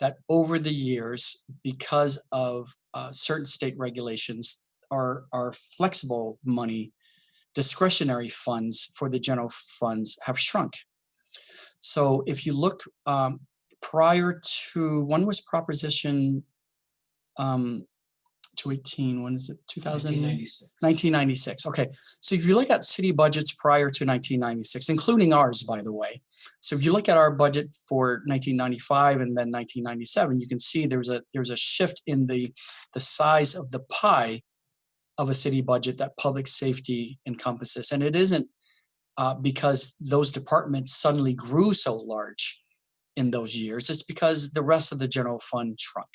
That over the years, because of certain state regulations, our flexible money, discretionary funds for the general funds have shrunk. So if you look prior to, when was Proposition 218, when is it, 2000? 1996. Okay, so if you look at city budgets prior to 1996, including ours, by the way, so if you look at our budget for 1995 and then 1997, you can see there's a shift in the size of the pie of a city budget that public safety encompasses. And it isn't because those departments suddenly grew so large in those years. It's because the rest of the general fund shrunk.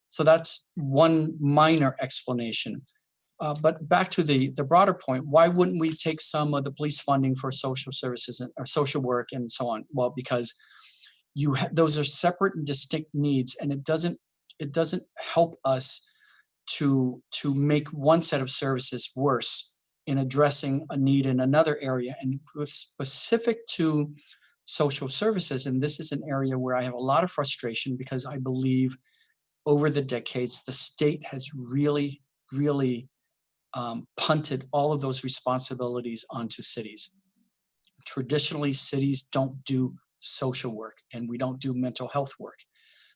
So that's one minor explanation. But back to the broader point, why wouldn't we take some of the police funding for social services or social work and so on? Well, because those are separate and distinct needs, and it doesn't help us to make one set of services worse in addressing a need in another area. And with specific to social services, and this is an area where I have a lot of frustration because I believe over the decades, the state has really punted all of those responsibilities onto cities. Traditionally, cities don't do social work and we don't do mental health work.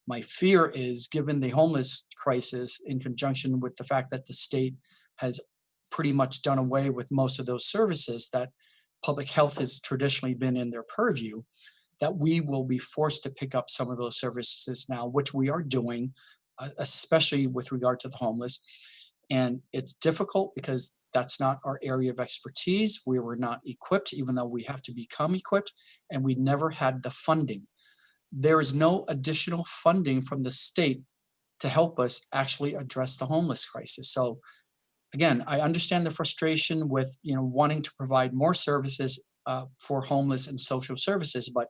My fear is, given the homeless crisis in conjunction with the fact that the state has pretty much done away with most of those services that public health has traditionally been in their purview, that we will be forced to pick up some of those services now, which we are doing, especially with regard to the homeless. And it's difficult because that's not our area of expertise. We were not equipped, even though we have to become equipped, and we never had the funding. There is no additional funding from the state to help us actually address the homeless crisis. So again, I understand the frustration with wanting to provide more services for homeless and social services, but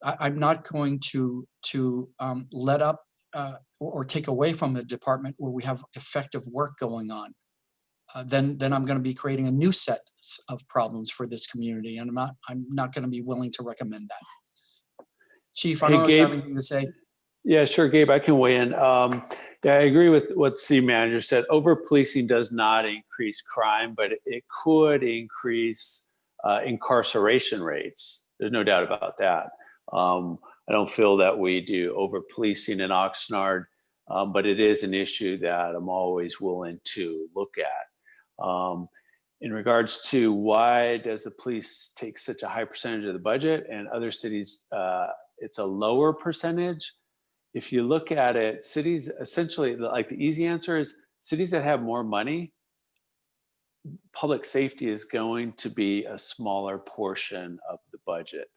I'm not going to let up or take away from the department where we have effective work going on. Then I'm going to be creating a new set of problems for this community, and I'm not going to be willing to recommend that. Chief, I don't know if you have anything to say. Yeah, sure, Gabe, I can weigh in. Yeah, I agree with what City Manager said. Over-policing does not increase crime, but it could increase incarceration rates. There's no doubt about that. I don't feel that we do over-policing in Oxnard, but it is an issue that I'm always willing to look at. In regards to why does the police take such a high percentage of the budget and other cities, it's a lower percentage. If you look at it, cities essentially, like the easy answer is cities that have more money, public safety is going to be a smaller portion of the budget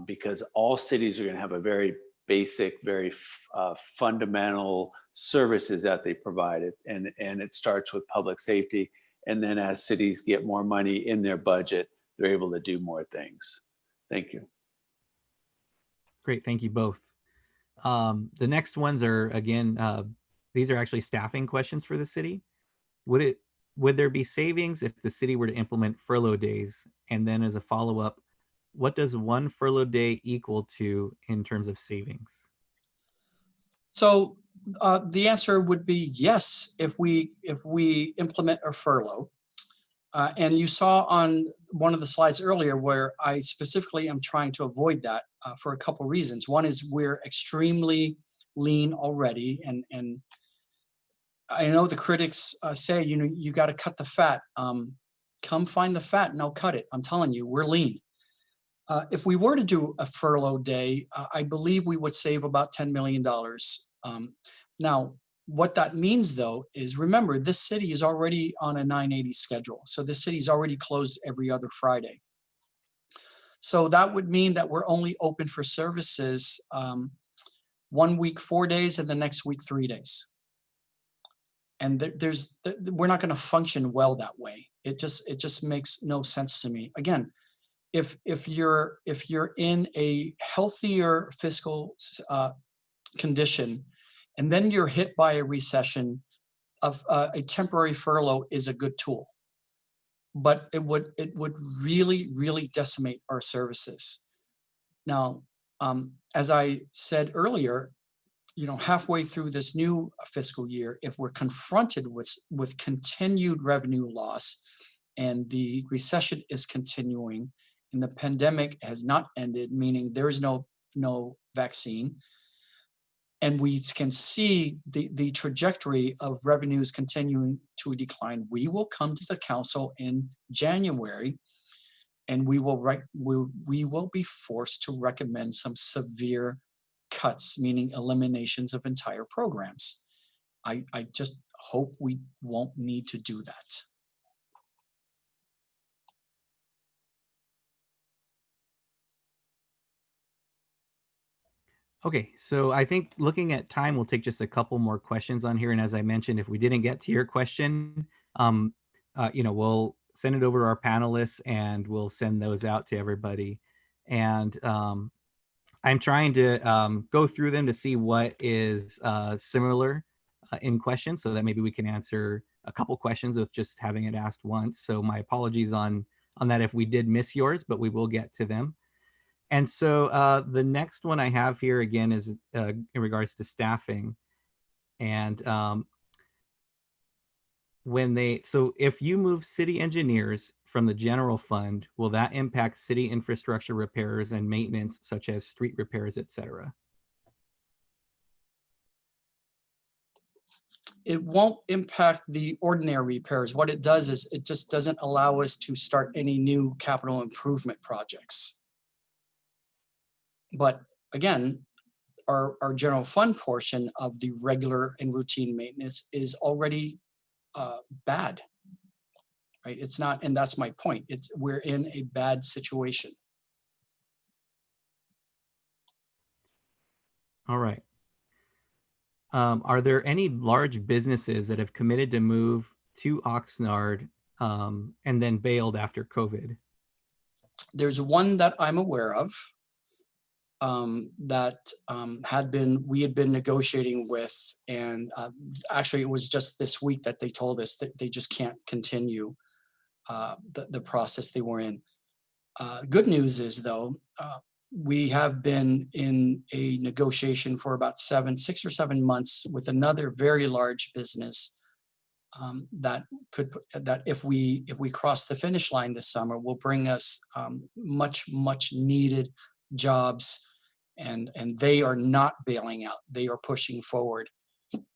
because all cities are going to have a very basic, very fundamental services that they provide. And it starts with public safety. And then as cities get more money in their budget, they're able to do more things. Thank you. Great, thank you both. The next ones are, again, these are actually staffing questions for the city. Would there be savings if the city were to implement furlough days? And then as a follow-up, what does one furlough day equal to in terms of savings? So the answer would be yes, if we implement a furlough. And you saw on one of the slides earlier where I specifically am trying to avoid that for a couple of reasons. One is we're extremely lean already, and I know the critics say, you got to cut the fat. Come find the fat and I'll cut it. I'm telling you, we're lean. If we were to do a furlough day, I believe we would save about $10 million. Now, what that means, though, is remember, this city is already on a 980 schedule. So this city is already closed every other Friday. So that would mean that we're only open for services 1 week, 4 days, and the next week, 3 days. And we're not going to function well that way. It just makes no sense to me. Again, if you're in a healthier fiscal condition, and then you're hit by a recession, of a temporary furlough is a good tool, but it would really decimate our services. Now, as I said earlier, halfway through this new fiscal year, if we're confronted with continued revenue loss, and the recession is continuing, and the pandemic has not ended, meaning there's no vaccine, and we can see the trajectory of revenues continuing to decline, we will come to the council in January, and we will be forced to recommend some severe cuts, meaning eliminations of entire programs. I just hope we won't need to do that. Okay, so I think looking at time, we'll take just a couple more questions on here. And as I mentioned, if we didn't get to your question, we'll send it over to our panelists and we'll send those out to everybody. And I'm trying to go through them to see what is similar in questions, so that maybe we can answer a couple questions with just having it asked once. So my apologies on that if we did miss yours, but we will get to them. And so the next one I have here again is in regards to staffing. And so if you move city engineers from the general fund, will that impact city infrastructure repairs and maintenance, such as street repairs, et cetera? It won't impact the ordinary repairs. What it does is it just doesn't allow us to start any new capital improvement projects. But again, our general fund portion of the regular and routine maintenance is already bad, right? It's not, and that's my point. We're in a bad situation. All right. Are there any large businesses that have committed to move to Oxnard and then bailed after COVID? There's one that I'm aware of that we had been negotiating with, and actually it was just this week that they told us that they just can't continue the process they were in. Good news is though, we have been in a negotiation for about 6 or 7 months with another very large business that if we cross the finish line this summer, will bring us much needed jobs, and they are not bailing out. They are pushing forward.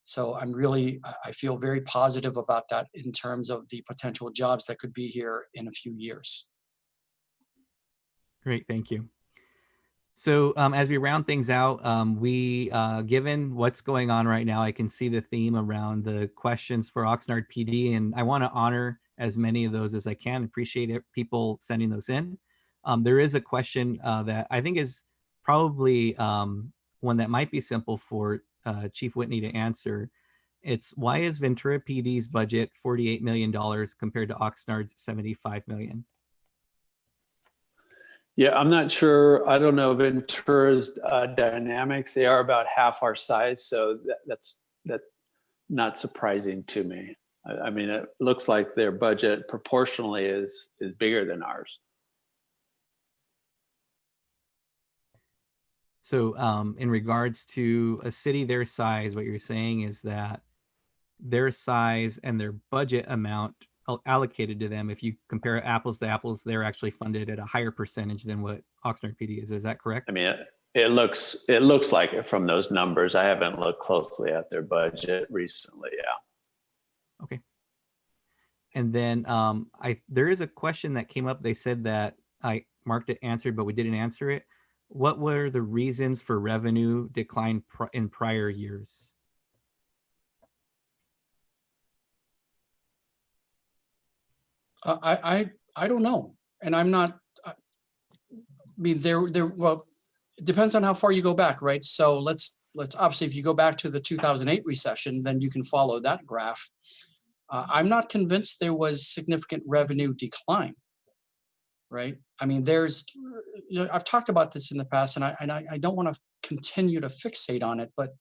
So I feel very positive about that in terms of the potential jobs that could be here in a few years. Great, thank you. So as we round things out, given what's going on right now, I can see the theme around the questions for Oxnard PD, and I want to honor as many of those as I can. Appreciate people sending those in. There is a question that I think is probably one that might be simple for Chief Whitney to answer. It's, why is Ventura PD's budget $48 million compared to Oxnard's $75 million? Yeah, I'm not sure. I don't know Ventura's dynamics. They are about half our size, so that's not surprising to me. I mean, it looks like their budget proportionally is bigger than ours. So in regards to a city their size, what you're saying is that their size and their budget amount allocated to them, if you compare apples to apples, they're actually funded at a higher percentage than what Oxnard PD is. Is that correct? I mean, it looks like it from those numbers. I haven't looked closely at their budget recently. Yeah. Okay. And then there is a question that came up. They said that I marked it answered, but we didn't answer it. What were the reasons for revenue decline in prior years? I don't know, and I'm not. I mean, well, it depends on how far you go back, right? So let's obviously, if you go back to the 2008 recession, then you can follow that graph. I'm not convinced there was significant revenue decline, right? I mean, I've talked about this in the past, and I don't want to continue to fixate on it, but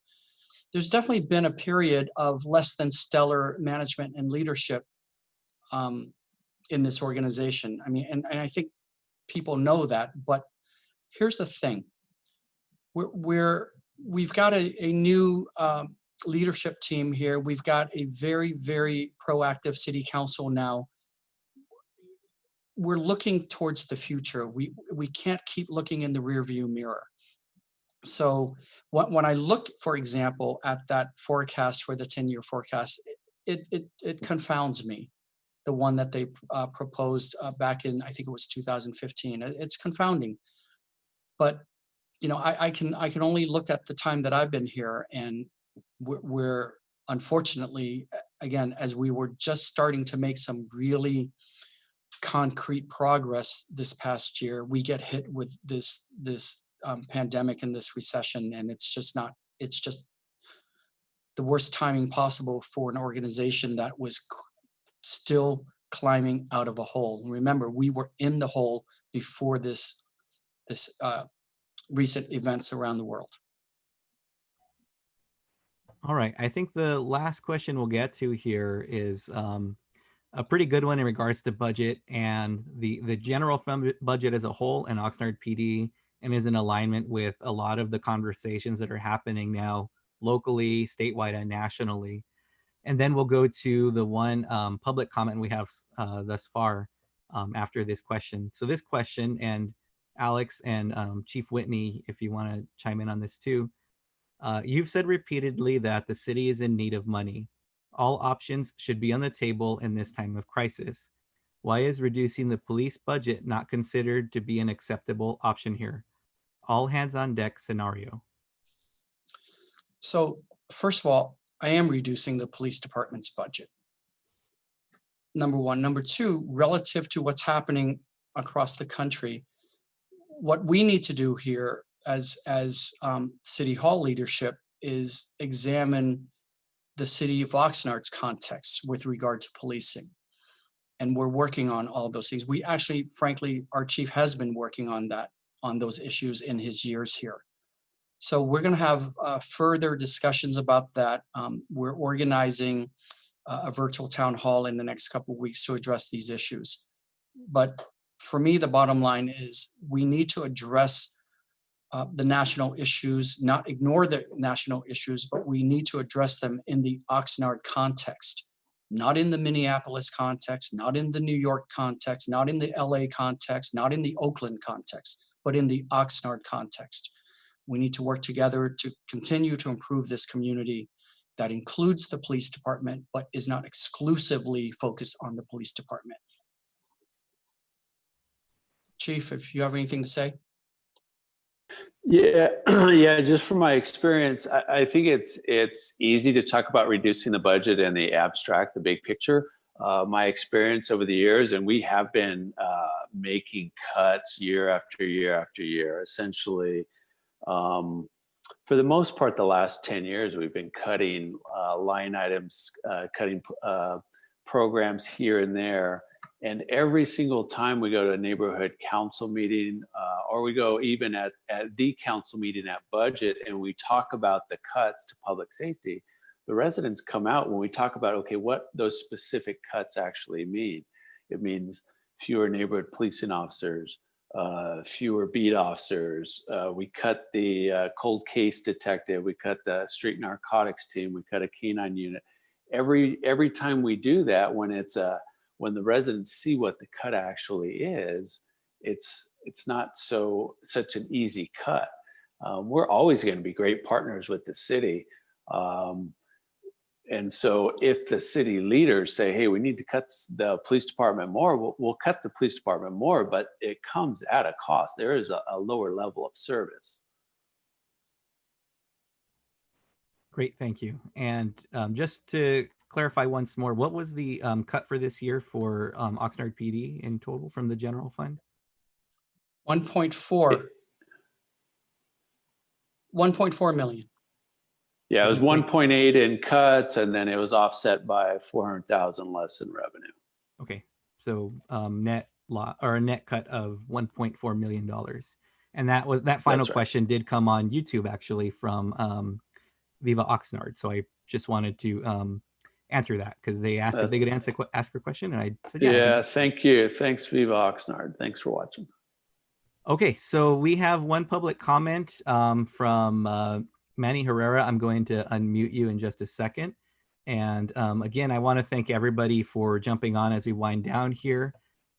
there's definitely been a period of less than stellar management and leadership in this organization. I mean, and I think people know that, but here's the thing. We've got a new leadership team here. We've got a very, very proactive city council now. We're looking towards the future. We can't keep looking in the rearview mirror. So when I look, for example, at that forecast for the 10-year forecast, it confounds me. The one that they proposed back in, I think it was 2015. It's confounding, but you know, I can only look at the time that I've been here, and we're unfortunately, again, as we were just starting to make some really concrete progress this past year, we get hit with this pandemic and this recession, and it's just the worst timing possible for an organization that was still climbing out of a hole. And remember, we were in the hole before this recent events around the world. All right, I think the last question we'll get to here is a pretty good one in regards to budget and the general fund budget as a whole in Oxnard PD, and is in alignment with a lot of the conversations that are happening now locally, statewide, and nationally. And then we'll go to the one public comment we have thus far after this question. So this question, and Alex and Chief Whitney, if you want to chime in on this too, you've said repeatedly that the city is in need of money. All options should be on the table in this time of crisis. Why is reducing the police budget not considered to be an acceptable option here? All hands on deck scenario. So first of all, I am reducing the police department's budget. Number one. Number two, relative to what's happening across the country, what we need to do here as City Hall leadership is examine the city of Oxnard's context with regard to policing. And we're working on all those things. We actually, frankly, our chief has been working on those issues in his years here. So we're going to have further discussions about that. We're organizing a virtual town hall in the next couple of weeks to address these issues. But for me, the bottom line is we need to address the national issues, not ignore the national issues, but we need to address them in the Oxnard context, not in the Minneapolis context, not in the New York context, not in the LA context, not in the Oakland context, but in the Oxnard context. We need to work together to continue to improve this community that includes the police department, but is not exclusively focused on the police department. Chief, if you have anything to say. Yeah, yeah. Just from my experience, I think it's easy to talk about reducing the budget and the abstract, the big picture. My experience over the years, and we have been making cuts year after year after year. Essentially, for the most part, the last 10 years, we've been cutting line items, cutting programs here and there. And every single time we go to a neighborhood council meeting, or we go even at the council meeting at budget, and we talk about the cuts to public safety, the residents come out when we talk about, okay, what those specific cuts actually mean. It means fewer neighborhood policing officers, fewer beat officers. We cut the cold case detective. We cut the street narcotics team. We cut a canine unit. Every time we do that, when the residents see what the cut actually is, it's not such an easy cut. We're always going to be great partners with the city. And so if the city leaders say, hey, we need to cut the police department more, we'll cut the police department more, but it comes at a cost. There is a lower level of service. Great, thank you. And just to clarify once more, what was the cut for this year for Oxnard PD in total from the general fund? 1.4 million. Yeah, it was 1.8 in cuts, and then it was offset by 400,000 less in revenue. Okay, so net cut of $1.4 million, and that final That's right. question did come on YouTube actually from Viva Oxnard. So I just wanted to answer that because they asked if they could ask a question, and I said yeah. Yeah, thank you. Thanks, Viva Oxnard. Thanks for watching. Okay, so we have one public comment from Manny Herrera. I'm going to unmute you in just a second. And again, I want to thank everybody for jumping on as we wind down here.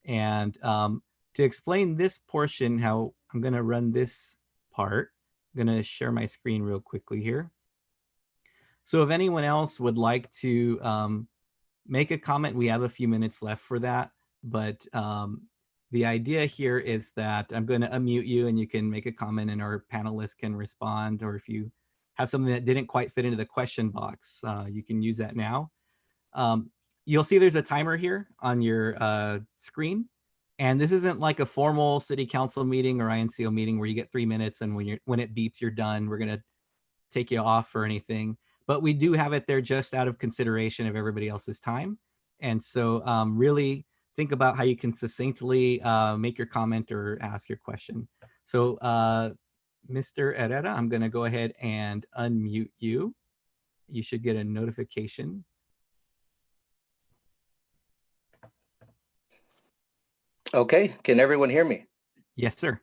And to explain this portion, how I'm going to run this part, I'm going to share my screen real quickly here. So if anyone else would like to make a comment, we have a few minutes left for that. But the idea here is that I'm going to unmute you and you can make a comment and our panelists can respond. Or if you have something that didn't quite fit into the question box, you can use that now. You'll see there's a timer here on your screen. And this isn't like a formal city council meeting or INCO meeting where you get 3 minutes and when it beeps, you're done. We're going to take you off or anything. But we do have it there just out of consideration of everybody else's time. And so really think about how you can succinctly make your comment or ask your question. So Mr. Herrera, I'm going to go ahead and unmute you. You should get a notification. Okay, can everyone hear me? Yes, sir.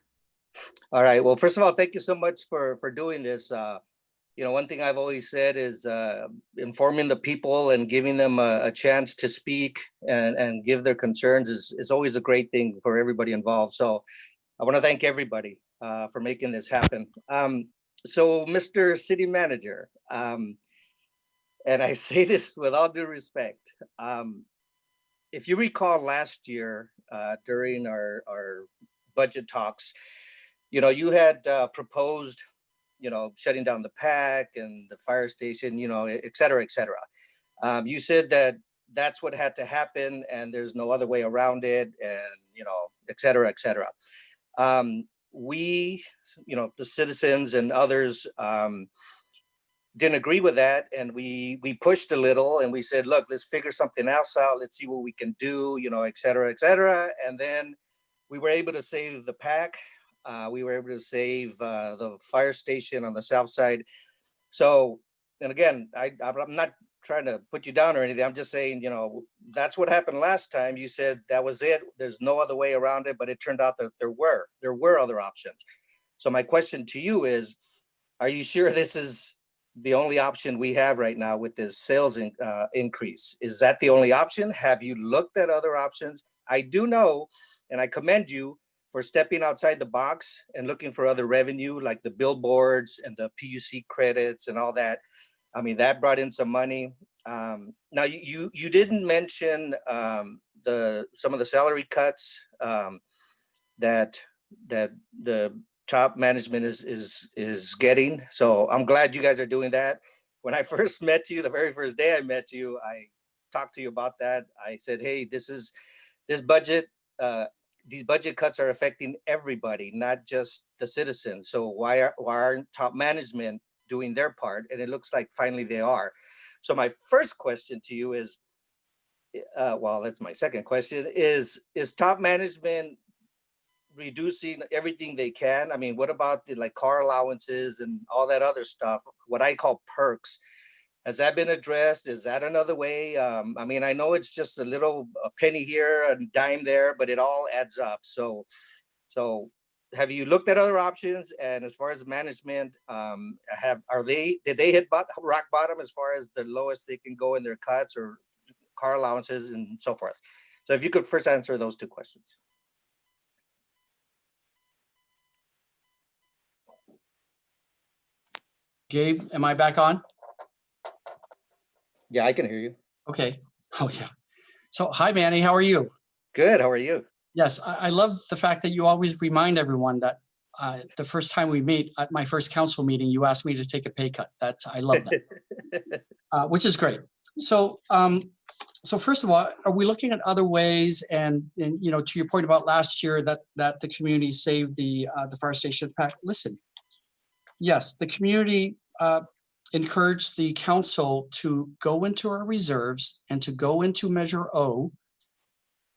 All right, well, first of all, thank you so much for doing this. You know, one thing I've always said is informing the people and giving them a chance to speak and give their concerns is always a great thing for everybody involved. So I want to thank everybody for making this happen. So Mr. City Manager, and I say this with all due respect, if you recall last year during our budget talks, you know, you had proposed, you know, shutting down the PAC and the fire station, you know, et cetera, et cetera. You said that that's what had to happen and there's no other way around it and, you know, et cetera, et cetera. We, you know, the citizens and others didn't agree with that. And we pushed a little and we said, look, let's figure something else out. Let's see what we can do, you know, et cetera, et cetera. And then we were able to save the PAC. We were able to save the fire station on the south side. So, and again, I'm not trying to put you down or anything. I'm just saying, you know, that's what happened last time. You said that was it. There's no other way around it, but it turned out that there were other options. So my question to you is, are you sure this is the only option we have right now with this sales increase? Is that the only option? Have you looked at other options? I do know, and I commend you for stepping outside the box and looking for other revenue like the billboards and the PUC credits and all that. I mean, that brought in some money. Now you didn't mention some of the salary cuts that the top management is getting. So I'm glad you guys are doing that. When I first met you, the very first day I met you, I talked to you about that. I said, hey, this budget, these budget cuts are affecting everybody, not just the citizens. So why aren't top management doing their part? And it looks like finally they are. So my first question to you is, well, that's my second question, is top management reducing everything they can? I mean, what about the like car allowances and all that other stuff, what I call perks? Has that been addressed? Is that another way? I mean, I know it's just a penny here, a dime there, but it all adds up. So have you looked at other options? And as far as management, did they hit rock bottom as far as the lowest they can go in their cuts or car allowances and so forth? So if you could first answer those two questions. Gabe, am I back on? Yeah, I can hear you. Okay. Oh, yeah. So, hi, Manny. How are you? Good. How are you? Yes, I love the fact that you always remind everyone that the first time we meet at my first council meeting, you asked me to take a pay cut. I love that, which is great. So, so first of all, are we looking at other ways? And you know, to your point about last year that the community saved the fire station PAC. Listen, yes, the community encourage the council to go into our reserves and to go into Measure O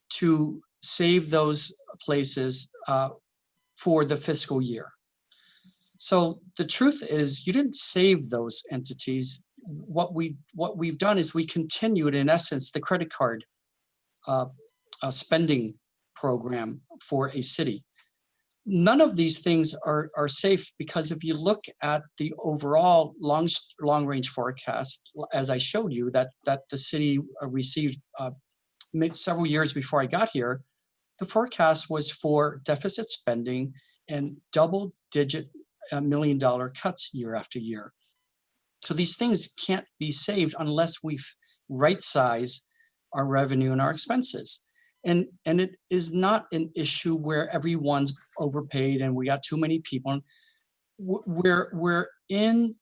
to save those places for the fiscal year. So the truth is, you didn't save those entities. What we've done is we continued, in essence, the credit card spending program for a city. None of these things are safe, because if you look at the overall long range forecast, as I showed you, that the city received several years before I got here, the forecast was for deficit spending and double-digit million-dollar cuts year after year. So these things can't be saved unless we right-size our revenue and our expenses. And it is not an issue where everyone's overpaid and we got too many people. We're in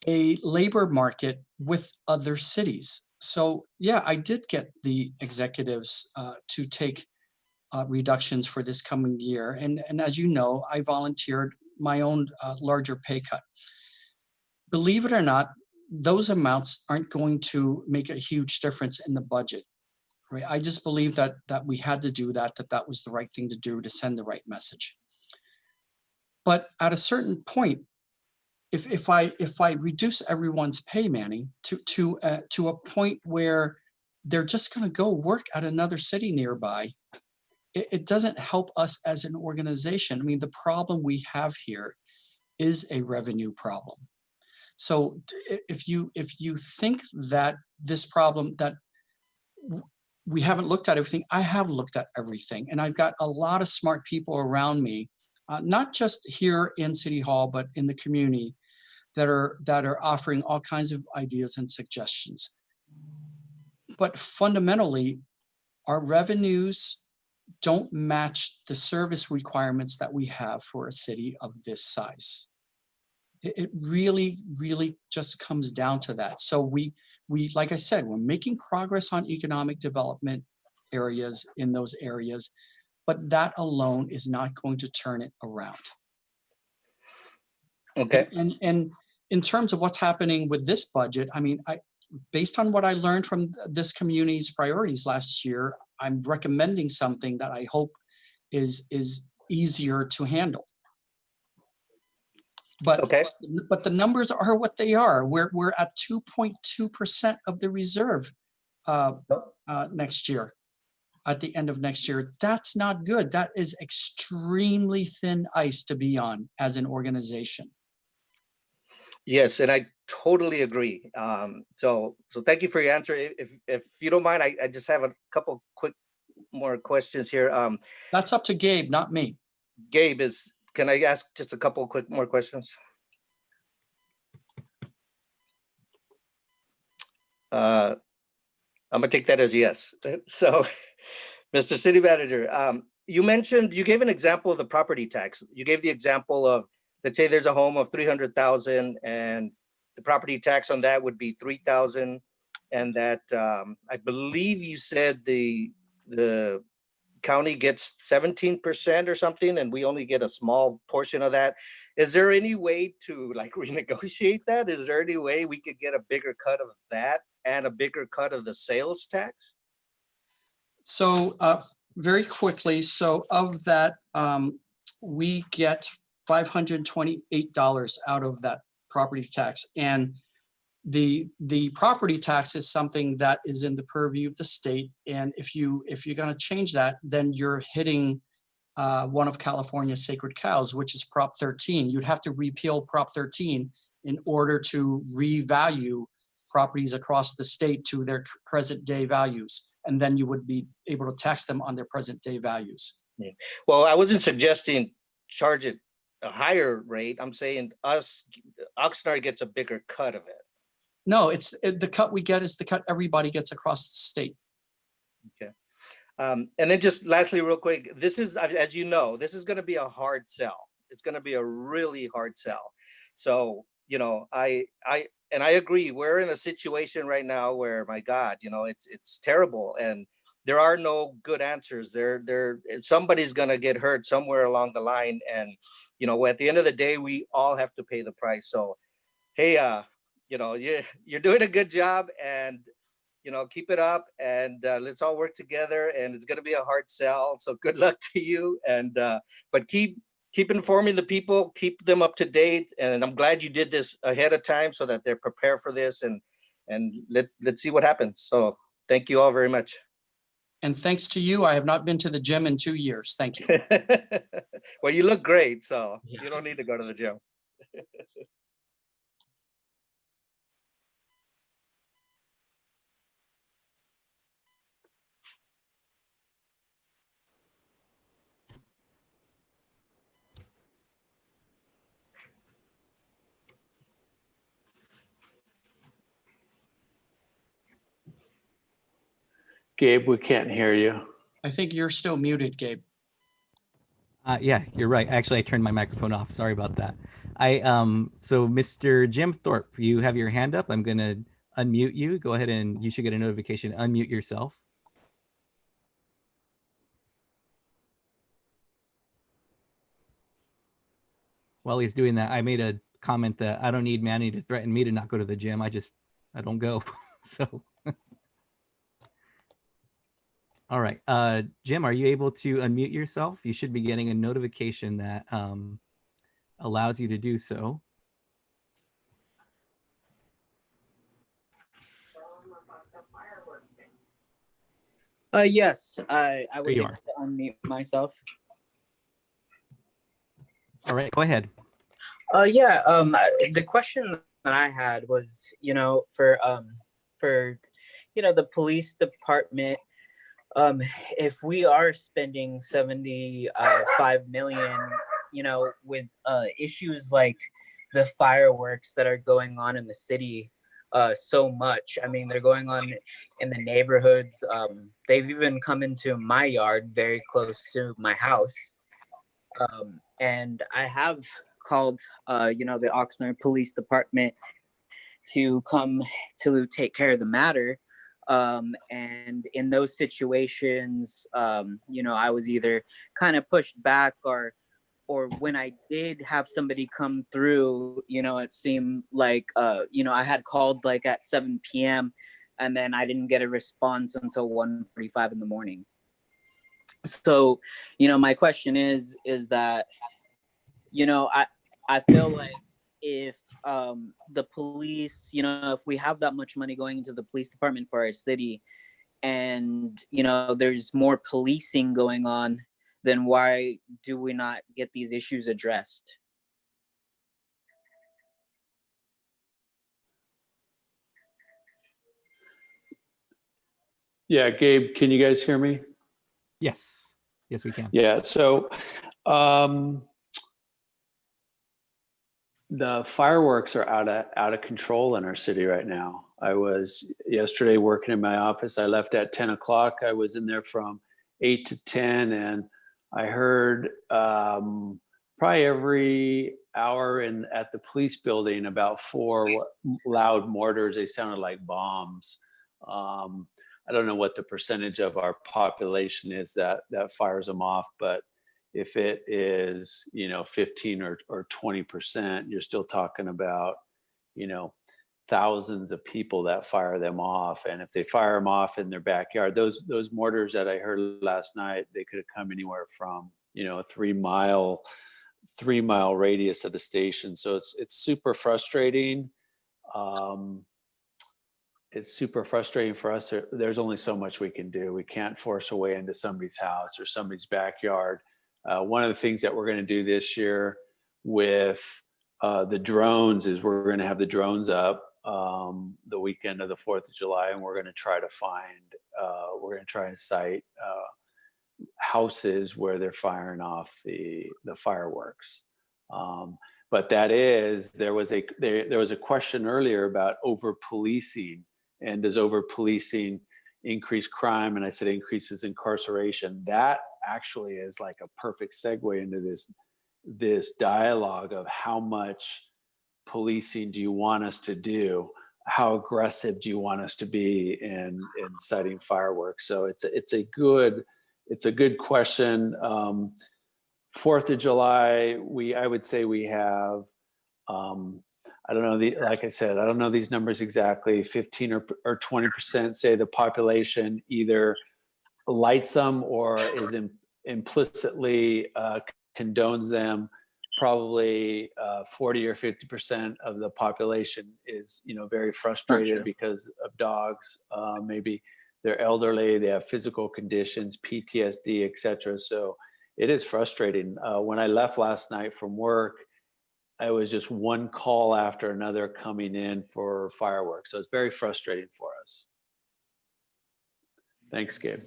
a labor market with other cities. So yeah, I did get the executives to take reductions for this coming year. And as you know, I volunteered my own larger pay cut. Believe it or not, those amounts aren't going to make a huge difference in the budget. Right? I just believe that we had to do that was the right thing to do to send the right message. But at a certain point, if I reduce everyone's pay, Manny, to a point where they're just going to go work at another city nearby, it doesn't help us as an organization. I mean, the problem we have here is a revenue problem. So if you think that this problem that we haven't looked at everything, I have looked at everything, and I've got a lot of smart people around me, not just here in City Hall, but in the community, that are offering all kinds of ideas and suggestions. But fundamentally, our revenues don't match the service requirements that we have for a city of this size. It really, really just comes down to that. So we, like I said, we're making progress on economic development areas in those areas, but that alone is not going to turn it around. Okay. And in terms of what's happening with this budget, I mean, based on what I learned from this community's priorities last year, I'm recommending something that I hope is easier to handle. But Okay. But the numbers are what they are. We're at 2.2% of the reserve next year, at the end of next year. That's not good. That is extremely thin ice to be on as an organization. Yes, and I totally agree. So thank you for your answer. If you don't mind, I just have a couple quick more questions here. That's up to Gabe, not me. Gabe, can I ask just a couple quick more questions? I'm gonna take that as yes. So, Mr. City Manager, you gave an example of the property tax. You gave the example of, let's say there's a home of 300,000 and the property tax on that would be 3,000, and that I believe you said the county gets 17% or something, and we only get a small portion of that. Is there any way to like renegotiate that? Is there any way we could get a bigger cut of that and a bigger cut of the sales tax? So very quickly, so of that, we get $528 out of that property tax. And the property tax is something that is in the purview of the state. And if you're going to change that, then you're hitting one of California's sacred cows, which is Prop 13. You'd have to repeal Prop 13 in order to revalue properties across the state to their present day values. And then you would be able to tax them on their present day values. Yeah. Well, I wasn't suggesting charge it a higher rate. I'm saying Oxnard gets a bigger cut of it. No, the cut we get is the cut everybody gets across the state. Okay. And then just lastly, real quick, this is, as you know, this is going to be a hard sell. It's going to be a really hard sell. So, you know, I agree. We're in a situation right now where, my God, you know, it's terrible, and there are no good answers. Somebody's going to get hurt somewhere along the line, and you know, at the end of the day, we all have to pay the price. So, hey, you're doing a good job, and keep it up, and let's all work together. And it's going to be a hard sell, so good luck to you. And but keep informing the people, keep them up to date. And I'm glad you did this ahead of time so that they're prepared for this, and let's see what happens. So thank you all very much. And thanks to you, I have not been to the gym in 2 years. Thank you. Well, you look great, so you don't need to go to the gym. Gabe, we can't hear you. I think you're still muted, Gabe. Yeah, you're right. Actually, I turned my microphone off. Sorry about that. So Mr. Jim Thorpe, you have your hand up. I'm gonna unmute you. Go ahead, and you should get a notification. Unmute yourself. While he's doing that, I made a comment that I don't need Manny to threaten me to not go to the gym. I don't go. So. All right, Jim, are you able to unmute yourself? You should be getting a notification that allows you to do so. Yes, I was you able are. to unmute myself. All right, go ahead. Yeah, the question that I had was, for the police department, if we are spending 75 million, with issues like the fireworks that are going on in the city, so much. I mean, they're going on in the neighborhoods. They've even come into my yard, very close to my house. And I have called, the Oxnard Police Department to come to take care of the matter. And in those situations, I was either kind of pushed back, or when I did have somebody come through, it seemed like, I had called like at 7 p.m. and then I didn't get a response until 1:45 in the morning. So, my question is that, I feel like if the police, if we have that much money going into the police department for our city, and, there's more policing going on, then why do we not get these issues addressed? Yeah, Gabe, can you guys hear me? Yes, yes, we can. Yeah, so the fireworks are out of control in our city right now. I was yesterday working in my office. I left at 10 o'clock. I was in there from 8 to 10, and I heard probably every hour at the police building about 4 loud mortars. They sounded like bombs. I don't know what the percentage of our population is that fires them off, but if it is, 15 or 20%, you're still talking about, thousands of people that fire them off. And if they fire them off in their backyard, those mortars that I heard last night, they could have come anywhere from, a 3-mile radius of the station. So it's super frustrating. It's super frustrating for us. There's only so much we can do. We can't force a way into somebody's house or somebody's backyard. One of the things that we're going to do this year with the drones is we're going to have the drones up the weekend of the 4th of July, and we're going to try to cite houses where they're firing off the fireworks. But there was a question earlier about over policing, and does over policing increase crime? And I said increases incarceration. That actually is like a perfect segue into this dialogue of how much policing do you want us to do? How aggressive do you want us to be in citing fireworks? So it's a good question. 4th of July, I would say we have I don't know like I said, I don't know these numbers exactly. 15 or 20% say the population either lights them or is implicitly condones them. Probably 40 or 50% of the population is, very frustrated because of dogs. Maybe they're elderly, they have physical conditions, PTSD, etc. So it is frustrating. When I left last night from work, it was just one call after another coming in for fireworks. So it's very frustrating for us. Thanks, Gabe.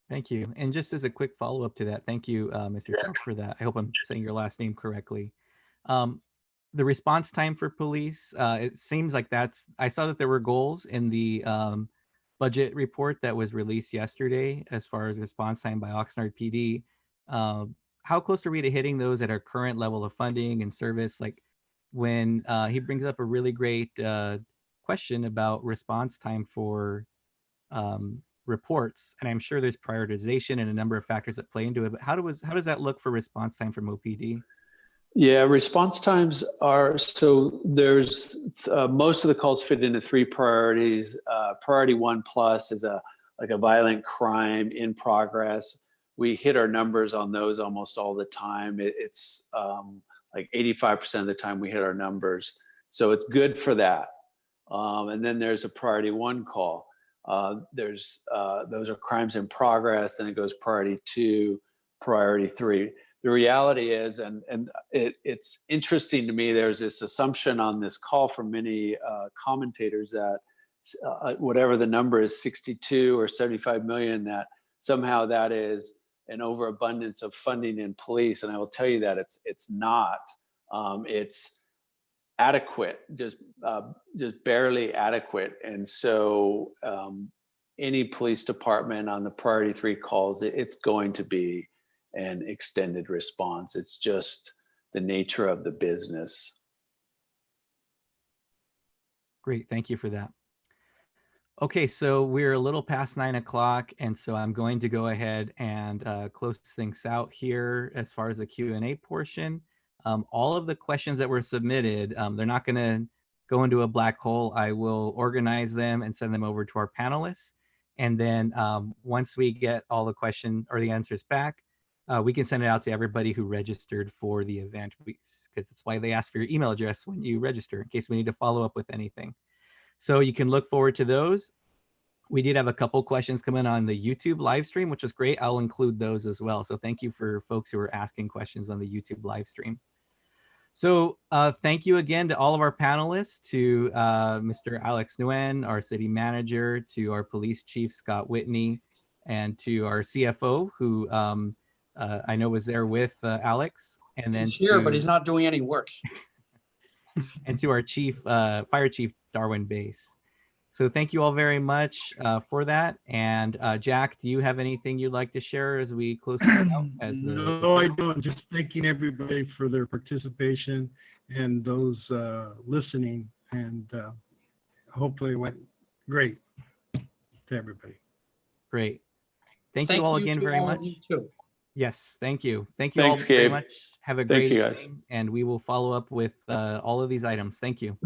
Thank you. And just as a quick follow-up to that, thank you, Mr. Trump, for that. I hope I'm saying your last name correctly. The response time for police, it seems like I saw that there were goals in the budget report that was released yesterday as far as response time by Oxnard PD. How close are we to hitting those at our current level of funding and service? Like when he brings up a really great question about response time for reports, and I'm sure there's prioritization and a number of factors that play into it, but how does that look for response time from OPD? Yeah, response times are, so there's most of the calls fit into 3 priorities. Priority 1+ is like a violent crime in progress. We hit our numbers on those almost all the time. It's like 85% of the time we hit our numbers. So it's good for that. And then there's a priority 1 call. Those are crimes in progress, and it goes priority 2, priority 3. The reality is, and it's interesting to me, there's this assumption on this call from many commentators that whatever the number is, 62 or 75 million, that somehow that is an overabundance of funding in police. And I will tell you that it's not. It's adequate, just barely adequate. And so any police department on the priority 3 calls, it's going to be an extended response. It's just the nature of the business. Great, thank you for that. Okay, so we're a little past 9 o'clock, and so I'm going to go ahead and close things out here as far as the Q&A portion. All of the questions that were submitted, they're not going to go into a black hole. I will organize them and send them over to our panelists. And then once we get all the questions or the answers back, we can send it out to everybody who registered for the event, because that's why they ask for your email address when you register, in case we need to follow up with anything. So you can look forward to those. We did have a couple questions come in on the YouTube live stream, which is great. I'll include those as well. So thank you for folks who are asking questions on the YouTube live stream. So thank you again to all of our panelists, to Mr. Alex Nguyen, our city manager, to our police chief, Scott Whitney, and to our CFO, who I know was there with Alex. And then He's here, but he's not doing any work. And to our chief, fire chief, Darwin Base. So thank you all very much for that. And Jack, do you have anything you'd like to share as we close it out? No, I don't. Just thanking everybody for their participation and those listening, and hopefully it went great to everybody. Great. Thank you all again very much. Too. Yes, thank you. Thank you all very much. Have a great evening, and we will follow up with all of these items. Thank you.